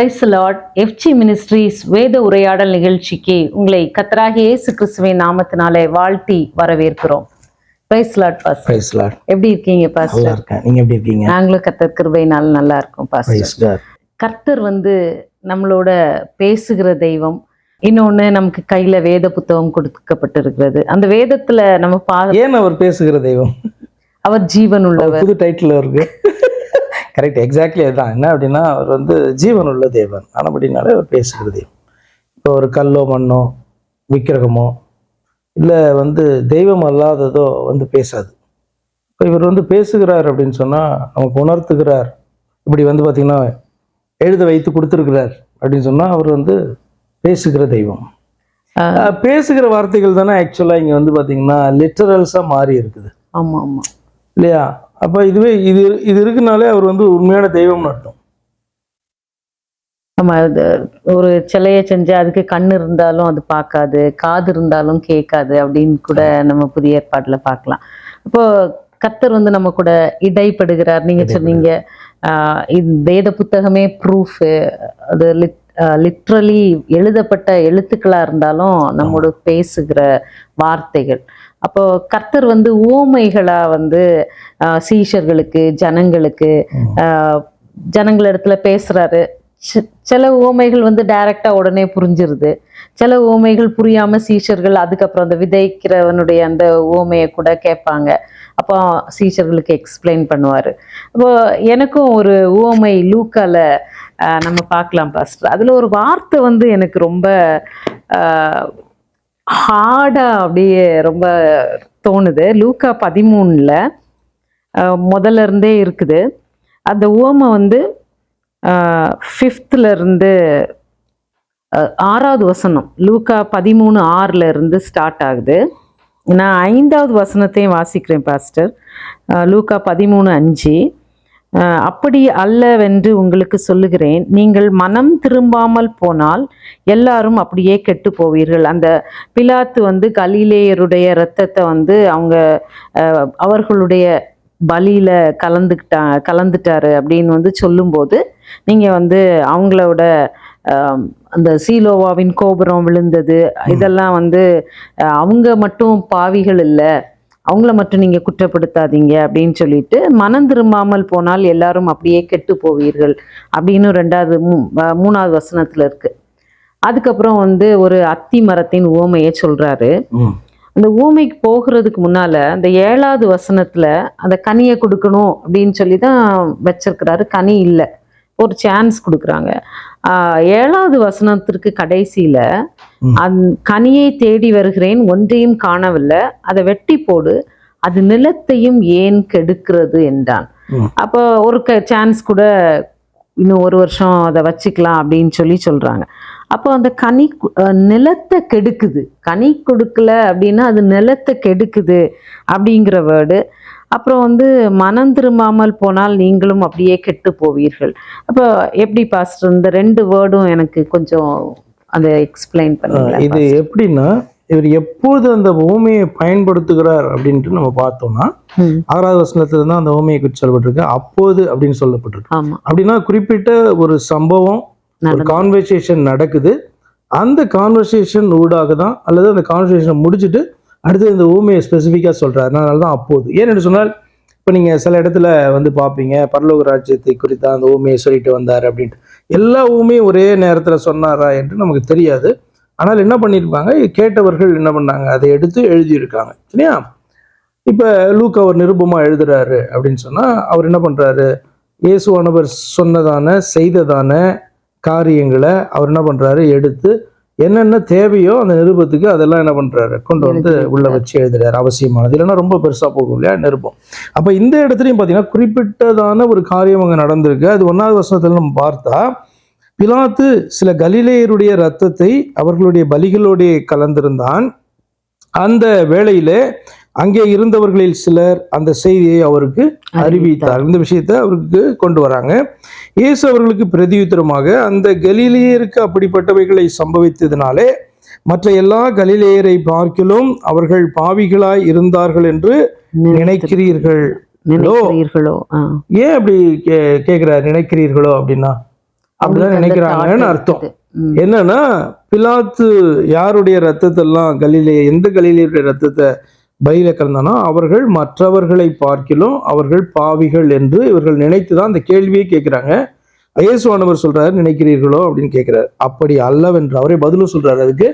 Price Lord. FG ministries வேத உரையாடல் நிகழ்ச்சிக்கு உங்களை கர்த்தராகிய இயேசு கிறிஸ்துவின் நாமத்தினாலே வாழ்த்தி வரவேற்கிறோம். Praise Lord pastor. Praise Lord. எப்படி இருக்கீங்க பாஸ்டர்? நல்லா இருக்கேன். நீங்க எப்படி இருக்கீங்க? நாங்களும் கர்த்தர் கிருபையினால நல்லா இருக்கோம் பாஸ்டர். கர்த்தர் நம்மளோட பேசுகிற தெய்வம். இன்னொன்னு, நமக்கு கையில வேத புத்தகம் கொடுக்கப்பட்டிருக்கிறது. அந்த வேதத்துல நம்ம ஏன் அவர் பேசுகிற தெய்வம்? அவர் ஜீவன் உள்ளவர். புது டைட்டில் இருக்கு. கரெக்ட், எக்ஸாக்ட்லி அதுதான். என்ன அப்படின்னா, அவர் ஜீவன் உள்ள தேவன். ஆனபடினாலே அவர் பேசுகிற தெய்வம். இப்போ ஒரு கல்லோ மண்ணோ விக்கிரகமோ இல்லை தெய்வம் அல்லாததோ பேசாது. இப்போ இவர் பேசுகிறார் அப்படின்னு சொன்னால் நமக்கு உணர்த்துகிறார். இப்படி பார்த்தீங்கன்னா எழுத வைத்து கொடுத்துருக்கிறார் அப்படின்னு சொன்னால் அவர் பேசுகிற தெய்வம். பேசுகிற வார்த்தைகள் தானே ஆக்சுவலாக இங்கே பார்த்தீங்கன்னா லிட்டரல்ஸாக மாறி இருக்குது. ஆமாம் ஆமாம், இல்லையா? அப்போ இதுவே இது இருக்குனாலே அவர் உண்மையான தெய்வம்னு அர்த்தம். நம்ம ஒரு சிலையை செஞ்சு அதுக்கு கண்ணு இருந்தாலும் அது பார்க்காது, காது இருந்தாலும் கேட்காது அப்படின்னு கூட நம்ம புதிய ஏற்பாட்டுல பார்க்கலாம். இப்போ கர்த்தர் நம்ம கூட இடைப்படுகிறார். நீங்க சொன்னீங்க வேத புத்தகமே ப்ரூஃப். அது லிட்ரலி எழுதப்பட்ட எழுத்துக்களா இருந்தாலும் நம்மோட பேசுகிற வார்த்தைகள். அப்போ கர்த்தர் உவமைகளா சீஷர்களுக்கு ஜனங்களிடத்துல பேசுறாரு. சில உவமைகள் டைரக்டா உடனே புரிஞ்சிருது. சில உவமைகள் புரியாம சீஷர்கள் அதுக்கப்புறம் அந்த விதைக்கிறவனுடைய அந்த உவமையை கூட கேட்பாங்க. அப்போ சீஷர்களுக்கு எக்ஸ்பிளைன் பண்ணுவாரு. அப்போ எனக்கும் ஒரு உவமை லூக்கால நம்ம பார்க்கலாம் பாஸ்டர். அதுல ஒரு வார்த்தை எனக்கு ரொம்ப ஹார்டா அப்படியே ரொம்ப தோணுது. லூக்கா 13 முதல்ல இருந்தே இருக்குது. அந்த உவமை 5th இருந்து 6வது வசனம். லூக்கா 13:6 ஸ்டார்ட் ஆகுது. நான் 5வது வசனத்தையும் வாசிக்கிறேன் பாஸ்டர். லூக்கா 13:5. அப்படி அல்லவென்று உங்களுக்கு சொல்லுகிறேன், நீங்கள் மனம் திரும்பாமல் போனால் எல்லாரும் அப்படியே கெட்டு போவீர்கள். அந்த பிலாத்து கலிலேயருடைய இரத்தத்தை அவங்க அவர்களுடைய பலியில கலந்துட்டாரு அப்படின்னு சொல்லும்போது, நீங்க அவங்களோட அந்த சீலோவாவின் கோபுரம் விழுந்தது, இதெல்லாம் அவங்க மட்டும் பாவிகள் இல்லை, அவங்கள மட்டும் நீங்க குற்றப்படுத்தாதீங்க அப்படின்னு சொல்லிட்டு, மனம் திரும்பாமல் போனால் எல்லாரும் அப்படியே கெட்டு போவீர்கள் அப்படின்னு 3வது வசனத்துல இருக்கு. அதுக்கப்புறம் ஒரு அத்தி மரத்தின் உவமையை சொல்றாரு. அந்த ஊமைக்கு போகிறதுக்கு முன்னால அந்த 7வது வசனத்துல அந்த கனியை கொடுக்கணும் அப்படின்னு சொல்லிதான் வச்சிருக்கிறாரு. கனி இல்லை, ஒரு சான்ஸ் கொடுக்குறாங்க. 7வது வசனத்திற்கு கடைசியில கனியை தேடி வருகிறேன், ஒன்றையும் காணவில்லை, அதை வெட்டி போடு, அது நிலத்தையும் ஏன் கெடுக்கிறது என்றான். அப்போ ஒரு சான்ஸ் கூட, இன்னும் 1 வருஷம் அதை வச்சுக்கலாம் அப்படின்னு சொல்றாங்க. அப்போ அந்த கனி நிலத்தை கெடுக்குது. கனி கொடுக்கல அப்படின்னா அது நிலத்தை கெடுக்குது அப்படிங்கிற வேர்டு. அப்புறம் மனம் திரும்பாமல் போனால் நீங்களும் அப்படியே கெட்டு போவீர்கள். அப்போ எப்படி பாஸ்டர் இந்த 2 வேர்டும் எனக்கு கொஞ்சம் அதை எக்ஸ்பிளைன் பண்ணுங்க. இது எப்படின்னா, இவர் எப்போது அந்த ஊமையை பயன்படுத்துகிறார் அப்படின்ட்டு நம்ம பார்த்தோம்னா, 6வது வசனத்துல தான் அந்த ஊமையை குறித்து சொல்லப்பட்டிருக்கு. அப்போது அப்படின்னு சொல்லப்பட்டிருக்கு. அப்படின்னா குறிப்பிட்ட ஒரு சம்பவம், ஒரு கான்வர்சேஷன் நடக்குது. அந்த கான்வர்சேஷன் ஊடாக தான், அல்லது அந்த கான்வர்சேஷனை முடிச்சுட்டு அடுத்து இந்த ஊமையை ஸ்பெசிஃபிக்காக சொல்றாரு. அதனால தான் அப்போது. ஏன்னு சொன்னால், இப்போ நீங்கள் சில இடத்துல பார்ப்பீங்க, பரலோக ராஜ்யத்தை குறித்த அந்த ஊமையை சொல்லிட்டு வந்தார் அப்படின்ட்டு. எல்லா ஊமையும் ஒரே நேரத்தில் சொன்னாரா என்று நமக்கு தெரியாது. ஆனால் என்ன பண்ணியிருப்பாங்க, கேட்டவர்கள் என்ன பண்ணாங்க, அதை எடுத்து எழுதியிருக்காங்க. சரியா? இப்போ லூக்கா ஒரு நிருபமாக எழுதுறாரு அப்படின்னு சொன்னால், அவர் என்ன பண்ணுறாரு, இயேசுவானவர் சொன்னதான செய்ததான காரியங்களை அவர் என்ன பண்ணுறாரு, எடுத்து என்னென்ன தேவையோ அந்த நிருபத்துக்கு அதெல்லாம் என்ன பண்ணுறாரு, கொண்டு உள்ள வச்சு எழுதுறாரு. அவசியமானது, இல்லைன்னா ரொம்ப பெருசாக போகும் இல்லையா நிருபம். அப்போ இந்த இடத்துலையும் பார்த்தீங்கன்னா குறிப்பிட்டதான ஒரு காரியம் அங்கே நடந்திருக்கு. அது 1வது வசனத்தில் நம்ம பார்த்தா, பிலாத்து சில கலிலேயருடைய இரத்தத்தை அவர்களுடைய பலிகளோடைய கலந்திருந்தான். அந்த வேளையிலே அங்கே இருந்தவர்களில் சிலர் அந்த செய்தியை அவருக்கு அறிவித்தார். இந்த விஷயத்தை அவருக்கு கொண்டு வராங்க. இயேசு அவர்களுக்கு பிரதியுத்தரமாக, அந்த கலிலேயருக்கு அப்படிப்பட்டவைகளை சம்பவித்ததினாலே மற்ற எல்லா கலிலேயரை பார்க்கிலும் அவர்கள் பாவிகளாய் இருந்தார்கள் என்று நினைக்கிறீர்களோ? ஏன் அப்படி கேட்கிறார், நினைக்கிறீர்களோ அப்படின்னா? அப்படிதான் நினைக்கிறாங்கன்னு அர்த்தம். என்னன்னா பிலாத்து யாருடைய ரத்தத்தெல்லாம் எந்த கலிலேயருடைய ரத்தத்தை பலியில கலந்தானோ அவர்கள் மற்றவர்களை பார்க்கிலும் அவர்கள் பாவிகள் என்று இவர்கள் நினைத்துதான் அந்த கேள்வியை கேட்கிறாங்க. இயேசுவானவர் சொல்றாரு, நினைக்கிறீர்களோ அப்படின்னு கேட்கிறாரு. அப்படி அல்லவென்று அவரே பதிலும் சொல்றாரு, அதுக்கு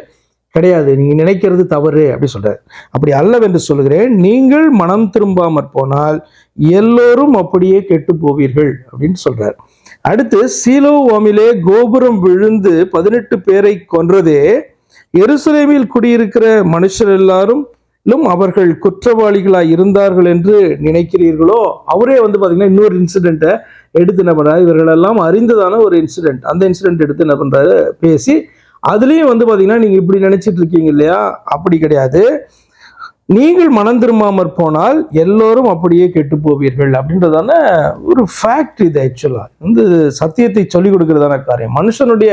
கிடையாது, நீங்க நினைக்கிறது தவறு அப்படி சொல்றாரு. அப்படி அல்லவென்று சொல்லுகிறேன், நீங்கள் மனம் திரும்பாமற் போனால் எல்லோரும் அப்படியே கெட்டு போவீர்கள் அப்படின்னு சொல்றாரு. அடுத்து, சீலோவாமிலே கோபுரம் விழுந்து 18 பேரை கொன்றதே எருசலேமில் குடியிருக்கிற மனுஷர் எல்லாரும் அவர்கள் குற்றவாளிகளாய் இருந்தார்கள் என்று நினைக்கிறீர்களோ? அவரே பாத்தீங்கன்னா இன்னொரு இன்சிடென்ட்டை எடுத்து என்ன பண்றாரு, இவர்கள் எல்லாம் அறிந்ததான ஒரு இன்சிடென்ட், அந்த இன்சிடென்ட் எடுத்து என்ன பண்றாரு பேசி, அதுலயும் பாத்தீங்கன்னா நீங்க இப்படி நினைச்சிட்டு இருக்கீங்க இல்லையா, அப்படி கிடையாது, நீங்கள் மனம் திரும்பாமற் போனால் எல்லோரும் அப்படியே கெட்டு போவீர்கள் அப்படின்றதான ஒரு ஃபேக்ட். இது ஆக்சுவலா சத்தியத்தை சொல்லிக் கொடுக்கறதான காரியம். மனுஷனுடைய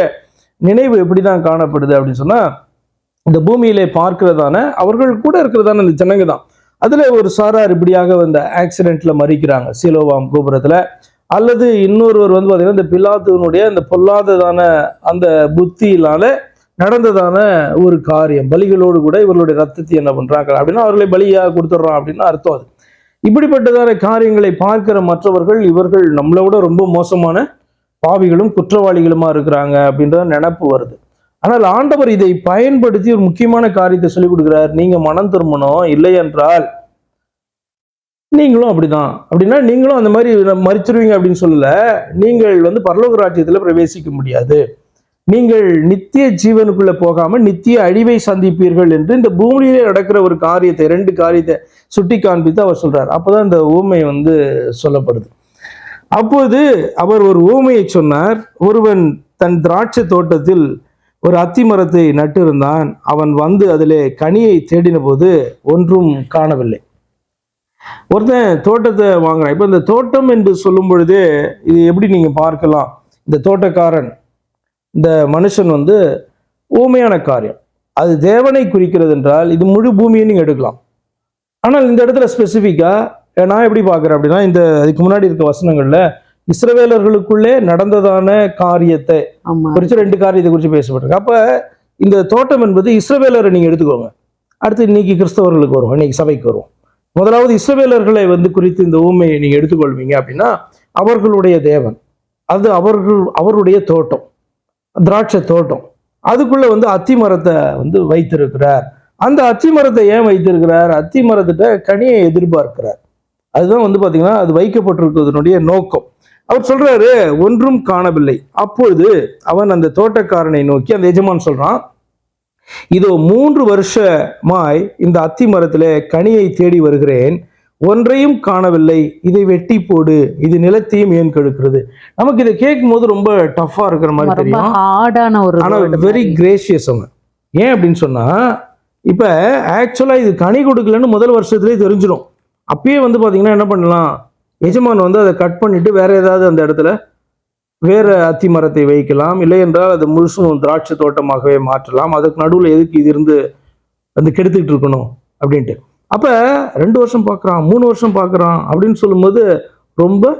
நினைவு எப்படிதான் காணப்படுது அப்படின்னு சொன்னா, இந்த பூமியிலே பார்க்கிறதான அவர்கள் கூட இருக்கிறதான இந்த ஜனங்க தான். அதுல ஒரு சாரார் இப்படியாக இந்த ஆக்சிடென்ட்ல மறிக்கிறாங்க சீலோவாம் கோபுரத்துல. அல்லது இன்னொருவர் பாத்தீங்கன்னா இந்த பிலாத்துவனுடைய இந்த பொல்லாததான அந்த புத்தியினால நடந்ததான ஒரு காரியம், பலிகளோடு கூட இவர்களுடைய ரத்தத்தை என்ன பண்றாங்க அப்படின்னா அவர்களை பலியாக கொடுத்துட்றான் அப்படின்னு அர்த்தம். அது இப்படிப்பட்டதான காரியங்களை பார்க்கிற மற்றவர்கள் இவர்கள் நம்மளை விட ரொம்ப மோசமான பாவிகளும் குற்றவாளிகளுமா இருக்கிறாங்க அப்படின்ற நினைப்பு வருது. ஆனால் ஆண்டவர் இதை பயன்படுத்தி ஒரு முக்கியமான காரியத்தை சொல்லிக் கொடுக்கிறார். நீங்க மனம் திரும்பணும், இல்லை என்றால் நீங்களும் அப்படிதான், அப்படின்னா நீங்களும் அந்த மாதிரி மறிச்சிருவீங்க அப்படின்னு சொல்லல. நீங்கள் பரலோக ராஜ்யத்துல பிரவேசிக்க முடியாது, நீங்கள் நித்திய ஜீவனுக்குள்ள போகாம நித்திய அழிவை சந்திப்பீர்கள் என்று இந்த பூமியிலே நடக்கிற ஒரு காரியத்தை, 2 காரியத்தை சுட்டி காண்பித்து அவர் சொல்றார். அப்பதான் இந்த ஊமை சொல்லப்படுது. அப்போது அவர் ஒரு ஊமையை சொன்னார். ஒருவன் தன் திராட்சை தோட்டத்தில் ஒரு அத்தி மரத்தை நட்டு இருந்தான். அவன் அதிலே கனியை தேடின போது ஒன்றும் காணவில்லை. ஒருத்தன் தோட்டத்தை வாங்குறான். இப்ப இந்த தோட்டம் என்று சொல்லும் பொழுதே இது எப்படி நீங்க பார்க்கலாம், இந்த தோட்டக்காரன், இந்த மனுஷன் ஊமையான காரியம், அது தேவனை குறிக்கிறது என்றால் இது முழு பூமியை நீங்க எடுக்கலாம். ஆனால் இந்த இடத்துல ஸ்பெசிஃபிக்கா நான் எப்படி பார்க்குறேன் அப்படின்னா, அதுக்கு முன்னாடி இருக்க வசனங்கள்ல இஸ்ரவேலர்களுக்குள்ளே நடந்ததான காரியத்தை குறித்து 2 காரியத்தை குறித்து பேசப்பட்டிருக்கு. அப்ப இந்த தோட்டம் என்பது இஸ்ரவேலரை நீங்க எடுத்துக்கோங்க. அடுத்து இன்னைக்கு கிறிஸ்தவர்களுக்கு வரும், இன்னைக்கு சபைக்கு வரும். முதலாவது இஸ்ரவேலர்களை குறித்து இந்த ஊமையை நீங்க எடுத்துக்கொள்வீங்க அப்படின்னா, அவர்களுடைய தேவன் அது அவருடைய தோட்டம், திராட்சை தோட்டம், அதுக்குள்ள அத்தி மரத்தை வைத்திருக்கிறார். அந்த அத்தி மரத்தை ஏன் வைத்திருக்கிறார்? அத்தி மரத்திட்ட கனியை எதிர்பார்க்கிறார். அதுதான் பாத்தீங்கன்னா அது வைக்கப்பட்டிருக்கிறதுனுடைய நோக்கம். அவர் சொல்றாரு, ஒன்றும் காணவில்லை. அப்பொழுது அவன் அந்த தோட்டக்காரனை நோக்கி, அந்த எஜமான் சொல்றான், இதோ 3 வருஷமாய் இந்த அத்தி மரத்திலே கனியை தேடி வருகிறேன், ஒன்றையும் காணவில்லை, இதை வெட்டி போடு, இது நிலத்தையும் ஏன் கெடுக்கிறது. நமக்கு இதை கேட்கும் போது ரொம்ப டஃபா இருக்கிற மாதிரி தெரியும், ஆனா வெரி கிரேசியஸ் அவங்க. ஏன் அப்படின்னு சொன்னா, இப்ப ஆக்சுவலா இது கனி கொடுக்கலன்னு முதல் வருஷத்துலேயே தெரிஞ்சிடும். அப்பயே பாத்தீங்கன்னா என்ன பண்ணலாம், எஜமான் அதை கட் பண்ணிட்டு வேற ஏதாவது அந்த இடத்துல வேற அத்தி மரத்தை வைக்கலாம், இல்லை என்றால் அது முழுசும் திராட்சை தோட்டமாகவே மாற்றலாம். அதுக்கு நடுவில் எதுக்கு இது இருந்து கெடுத்துக்கிட்டு இருக்கணும் அப்படின்ட்டு. அப்ப 2 வருஷம் பார்க்குறான், 3 வருஷம் பார்க்குறான் அப்படின்னு சொல்லும்போது ரொம்ப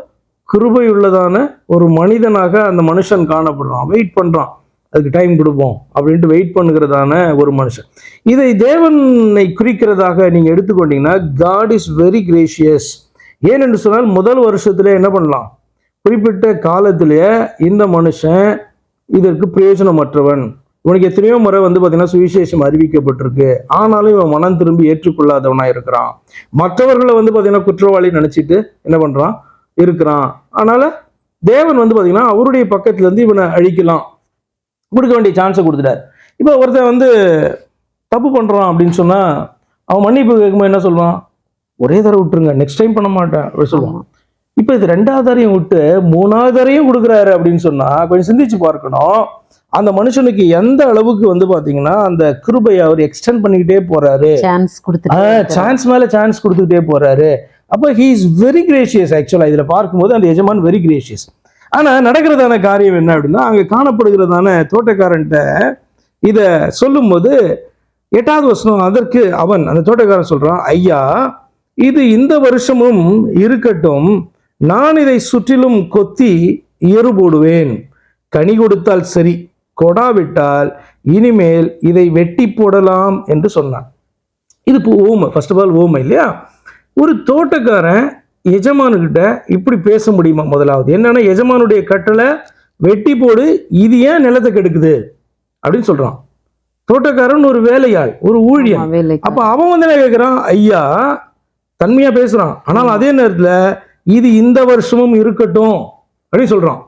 கிருபையுள்ளதான ஒரு மனிதனாக அந்த மனுஷன் காணப்படுறான். வெயிட் பண்றான், அதுக்கு டைம் கொடுப்போம் அப்படின்ட்டு வெயிட் பண்ணுகிறதான ஒரு மனுஷன். இதை தேவனை குறிக்கிறதாக நீங்க எடுத்துக்கொண்டீங்கன்னா, காட் இஸ் வெரி கிரேஷியஸ். ஏனென்று சொன்னால் முதல் வருஷத்துல என்ன பண்ணலாம், குறிப்பிட்ட காலத்திலேயே இந்த மனுஷன் இதற்கு பிரயோஜனமற்றவன், இவனுக்கு எத்தனையோ முறை பார்த்தீங்கன்னா சுவிசேஷம் அறிவிக்கப்பட்டிருக்கு, ஆனாலும் இவன் மனம் திரும்பி ஏற்றுக்கொள்ளாதவனா இருக்கிறான். மற்றவர்களை பார்த்தீங்கன்னா குற்றவாளி நினைச்சிட்டு என்ன பண்றான் இருக்கிறான். அதனால தேவன் பார்த்தீங்கன்னா அவருடைய பக்கத்துல இருந்து இவனை அழிக்கலாம், கொடுக்க வேண்டிய சான்ஸை கொடுத்துட்டார். இப்போ ஒருத்தன் தப்பு பண்றான் அப்படின்னு சொன்னா அவன் மன்னிப்பு கேட்கும்போது என்ன சொல்லுவான், ஒரே தடவை விட்டுருங்க, நெக்ஸ்ட் டைம் பண்ண மாட்டேன் அப்படி சொல்லுவான். இப்போ இது 2வது தரையும் விட்டு 3வது தரையும் கொடுக்குறாரு அப்படின்னு சொன்னா கொஞ்சம் சிந்திச்சு பார்க்கணும். அந்த மனுஷனுக்கு எந்த அளவுக்கு பாத்தீங்கன்னா அந்த கிருபையை அவர் எக்ஸ்டெண்ட் பண்ணிக்கிட்டே போறாரு, சான்ஸ் மேல சான்ஸ் கொடுத்துக்கிட்டே போறாரு. அப்போ ஹி இஸ் வெரி கிரேஷியஸ். ஆக்சுவலா இதுல பார்க்கும்போது அந்த எஜமான் வெரி கிரேஷியஸ். ஆனா நடக்கிறதான காரியம் என்ன அப்படின்னா, அங்க காணப்படுகிறதான தோட்டக்காரன்ட்ட இத சொல்லும் போது 8வது வசனம், அதற்கு அவன் அந்த தோட்டக்காரன் சொல்றான், ஐயா இது இந்த வருஷமும் இருக்கட்டும், நான் இதை சுற்றிலும் கொத்தி எரு போடுவேன், கனி கொடுத்தால் சரி, கொடாவிட்டால் இனிமேல் இதை வெட்டி போடலாம் என்று சொன்னான். இது இப்போ ஓமை, ஃபர்ஸ்ட் ஆஃப் ஆல் ஓமை இல்லையா? ஒரு தோட்டக்காரன் எஜமானுக்கிட்ட இப்படி பேச முடியுமா? முதலாவது என்னன்னா, எஜமானுடைய கட்டளை வெட்டி போடு, இது ஏன் நிலத்தை கெடுக்குது அப்படின்னு சொல்றான். தோட்டக்காரன் ஒரு வேலையாள், ஒரு ஊழியன். அப்ப அவன் வந்து என்ன கேட்கிறான்? ஐயா, தன்மையா பேசுறான். ஆனால் அதே நேரத்துல இது இந்த வருஷமும் இருக்கட்டும் அப்படின்னு சொல்றான்.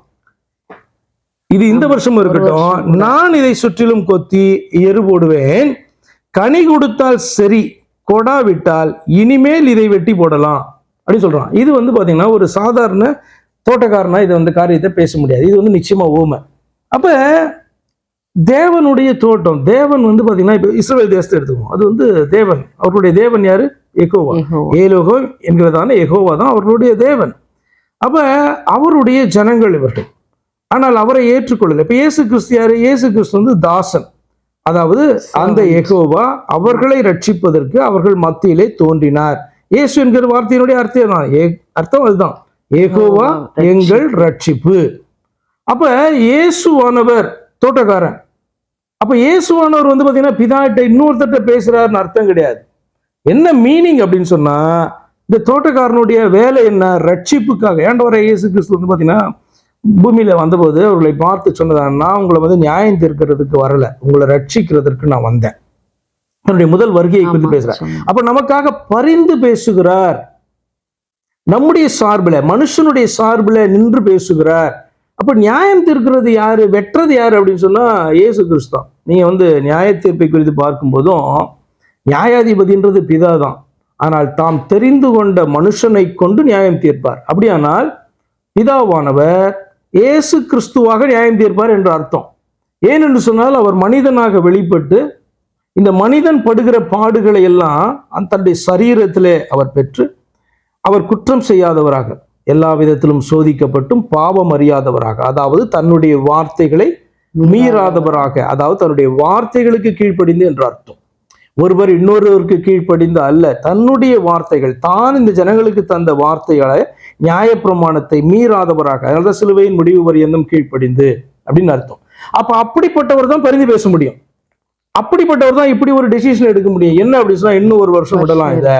இது இந்த வருஷமும் இருக்கட்டும், நான் இதை சுற்றிலும் கொத்தி எரு போடுவேன், கனி கொடுத்தால் சரி, கொடாவிட்டால் இனிமேல் இதை வெட்டி போடலாம் அப்படின்னு சொல்றான். இது வந்து பாத்தீங்கன்னா ஒரு சாதாரண தோட்டக்காரனா இதை வந்து காரியத்தை பேச முடியாது. இது வந்து நிச்சயமா ஊமை. அப்ப தேவனுடைய தோட்டம், தேவன் வந்து பாத்தீங்கன்னா இப்ப இஸ்ரவேல் தேசத்தை எடுத்துக்கோம். அது வந்து தேவன், அவர்களுடைய தேவன் யாரு? யெகோவா. ஏலோகோ என்கிறதான யெகோவா தான் அவர்களுடைய தேவன். அப்ப அவருடைய ஜனங்கள் இவர்கள். ஆனால் அவரை ஏற்றுக்கொள்ளல. இப்ப இயேசு கிறிஸ்து யாரு? இயேசு கிறிஸ்து வந்து தாசன். அதாவது அந்த யெகோவா அவர்களை ரட்சிப்பதற்கு அவர்கள் மத்தியிலே தோன்றினார். இயேசு என்கிற வார்த்தையினுடைய அர்த்தம் அதுதான், யெகோவா எங்கள் ரட்சிப்பு. அப்ப இயேசுவானவர் தோட்டக்காரன். அப்ப இயேசுவானவர் வந்து பாத்தீங்கன்னா பிதாட்ட இன்னொருத்தட்ட பேசுறாருன்னு அர்த்தம் கிடையாது. என்ன மீனிங் அப்படின்னு சொன்னா, இந்த தோட்டக்காரனுடைய வேலை என்ன? ரட்சிப்புக்காக. ஏண்டவர இயேசு கிறிஸ்து வந்து பாத்தீங்கன்னா பூமியில வந்தபோது அவர்களை பார்த்து சொன்னதான், நான் உங்களை வந்து நியாயம் தீர்க்கிறதுக்கு வரல, உங்களை ரட்சிக்கிறதுக்கு நான் வந்தேன். என்னுடைய முதல் வருகையை குறித்து பேசுறார். அப்ப நமக்காக பரிந்து பேசுகிறார், நம்முடைய சார்பில், மனுஷனுடைய சார்பில் நின்று பேசுகிறார். அப்ப நியாயம் தீர்க்கிறது யாரு, வெட்டுறது யாரு அப்படின்னு சொன்னா இயேசு கிறிஸ்து. நீங்க வந்து நியாய தீர்ப்பை குறித்து பார்க்கும் போதும் நியாயாதிபதின்றது பிதா தான். ஆனால் தாம் தெரிந்து கொண்ட மனுஷனை கொண்டு நியாயம் தீர்ப்பார். அப்படியானால் பிதாவானவர் இயேசு கிறிஸ்துவாக நியாயம் தீர்ப்பார் என்று அர்த்தம். ஏனென்று சொன்னால் அவர் மனிதனாக வெளிப்பட்டு இந்த மனிதன் படுகிற பாடுகளை எல்லாம் தன்னுடைய சரீரத்திலே அவர் பெற்று, அவர் குற்றம் செய்யாதவராக, எல்லா விதத்திலும் சோதிக்கப்பட்டும் பாவம் அறியாதவராக, அதாவது தன்னுடைய வார்த்தைகளை மீறாதவராக, அதாவது தன்னுடைய வார்த்தைகளுக்கு கீழ்ப்படிந்து என்று அர்த்தம். ஒருவர் இன்னொருவருக்கு கீழ்ப்படிந்து அல்ல, தன்னுடைய வார்த்தைகள், தான் இந்த ஜனங்களுக்கு தந்த வார்த்தைகளை, நியாயப்பிரமாணத்தை மீறாதவராக, அதாவது சிலுவையின் முடிவு பரியந்தம் கீழ்ப்படிந்து அப்படின்னு அர்த்தம். அப்ப அப்படிப்பட்டவர் தான் பரிந்து பேச முடியும். அப்படிப்பட்டவர் தான் இப்படி ஒரு டெசிஷன் எடுக்க முடியும். என்ன அப்படின்னு சொன்னா, இன்னும் ஒரு வருஷம் விடலாம், இதை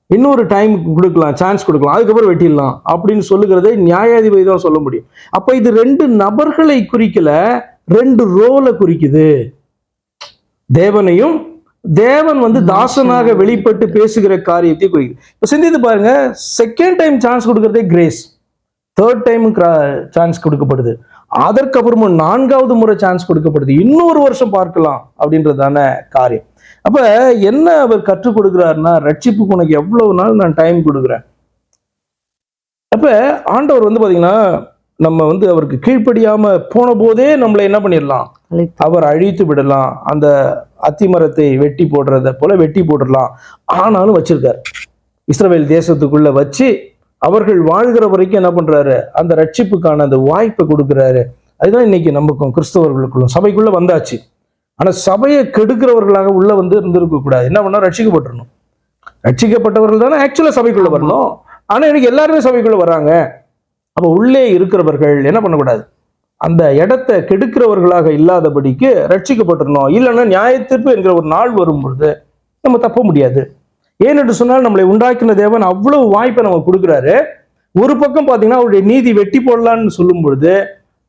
இன்னொரு டைம் கொடுக்கலாம், சான்ஸ் கொடுக்கலாம், அதுக்கப்புறம் வெட்டிடலாம் அப்படின்னு சொல்லுகிறதை நியாயாதிபதி தான் சொல்ல முடியும். அப்ப இது ரெண்டு நபர்களை குறிக்கல, ரெண்டு ரோலை குறிக்குது. தேவனையும், தேவன் வந்து தாசனாக வெளிப்பட்டு பேசுகிற காரியத்தை குறிக்குது. இப்ப சிந்தித்து பாருங்க, செகண்ட் டைம் சான்ஸ் கொடுக்கறதே கிரேஸ், தேர்ட் டைம் சான்ஸ் கொடுக்கப்படுது, அதற்கப்புறமும் 4வது முறை சான்ஸ் கொடுக்கப்படுது, இன்னொரு வருஷம் பார்க்கலாம் அப்படின்றதான காரியம். அப்ப என்ன அவர் கற்றுக் கொடுக்கிறாருன்னா, ரட்சிப்புக்கு உனக்கு எவ்வளவு நாள் நான் டைம் கொடுக்குறேன். அப்ப ஆண்டவர் வந்து பாத்தீங்கன்னா நம்ம வந்து அவருக்கு கீழ்ப்படியாம போன போதே நம்மளை என்ன பண்ணிடலாம், அவர் அழித்து விடலாம், அந்த அத்திமரத்தை வெட்டி போடுறத போல வெட்டி போட்டுடலாம். ஆனாலும் வச்சிருக்காரு, இஸ்ரவேல் தேசத்துக்குள்ள வச்சு அவர்கள் வாழ்கிற வரைக்கும் என்ன பண்றாரு, அந்த ரட்சிப்புக்கான அந்த வாய்ப்பை கொடுக்குறாரு. அதுதான் இன்னைக்கு நமக்கும் கிறிஸ்தவர்களுக்குள்ளும் சபைக்குள்ள வந்தாச்சு. ஆனா சபையை கெடுக்கிறவர்களாக உள்ள வந்து இருந்திருக்க கூடாது. என்ன பண்ணா, ரட்சிக்கப்பட்டுறணும். ரட்சிக்கப்பட்டவர்கள் தானே ஆக்சுவலா சபைக்குள்ள வரணும். ஆனா இன்னைக்கு எல்லாருமே சபைக்குள்ள வராங்க. அப்ப உள்ளே இருக்கிறவர்கள் என்ன பண்ணக்கூடாது, அந்த இடத்தை கெடுக்கிறவர்களாக இல்லாதபடிக்கு ரட்சிக்கப்பட்டுறணும். இல்லைன்னா நியாயத்தீர்ப்பு என்கிற ஒரு நாள் வரும்பொழுது நம்ம தப்ப முடியாது. ஏனென்று சொன்னால் நம்மளை உண்டாக்கின தேவன் அவ்வளவு வாய்ப்பை நம்ம கொடுக்குறாரு. ஒரு பக்கம் பார்த்தீங்கன்னா அவருடைய நீதி வெட்டி போடலான்னு சொல்லும் பொழுது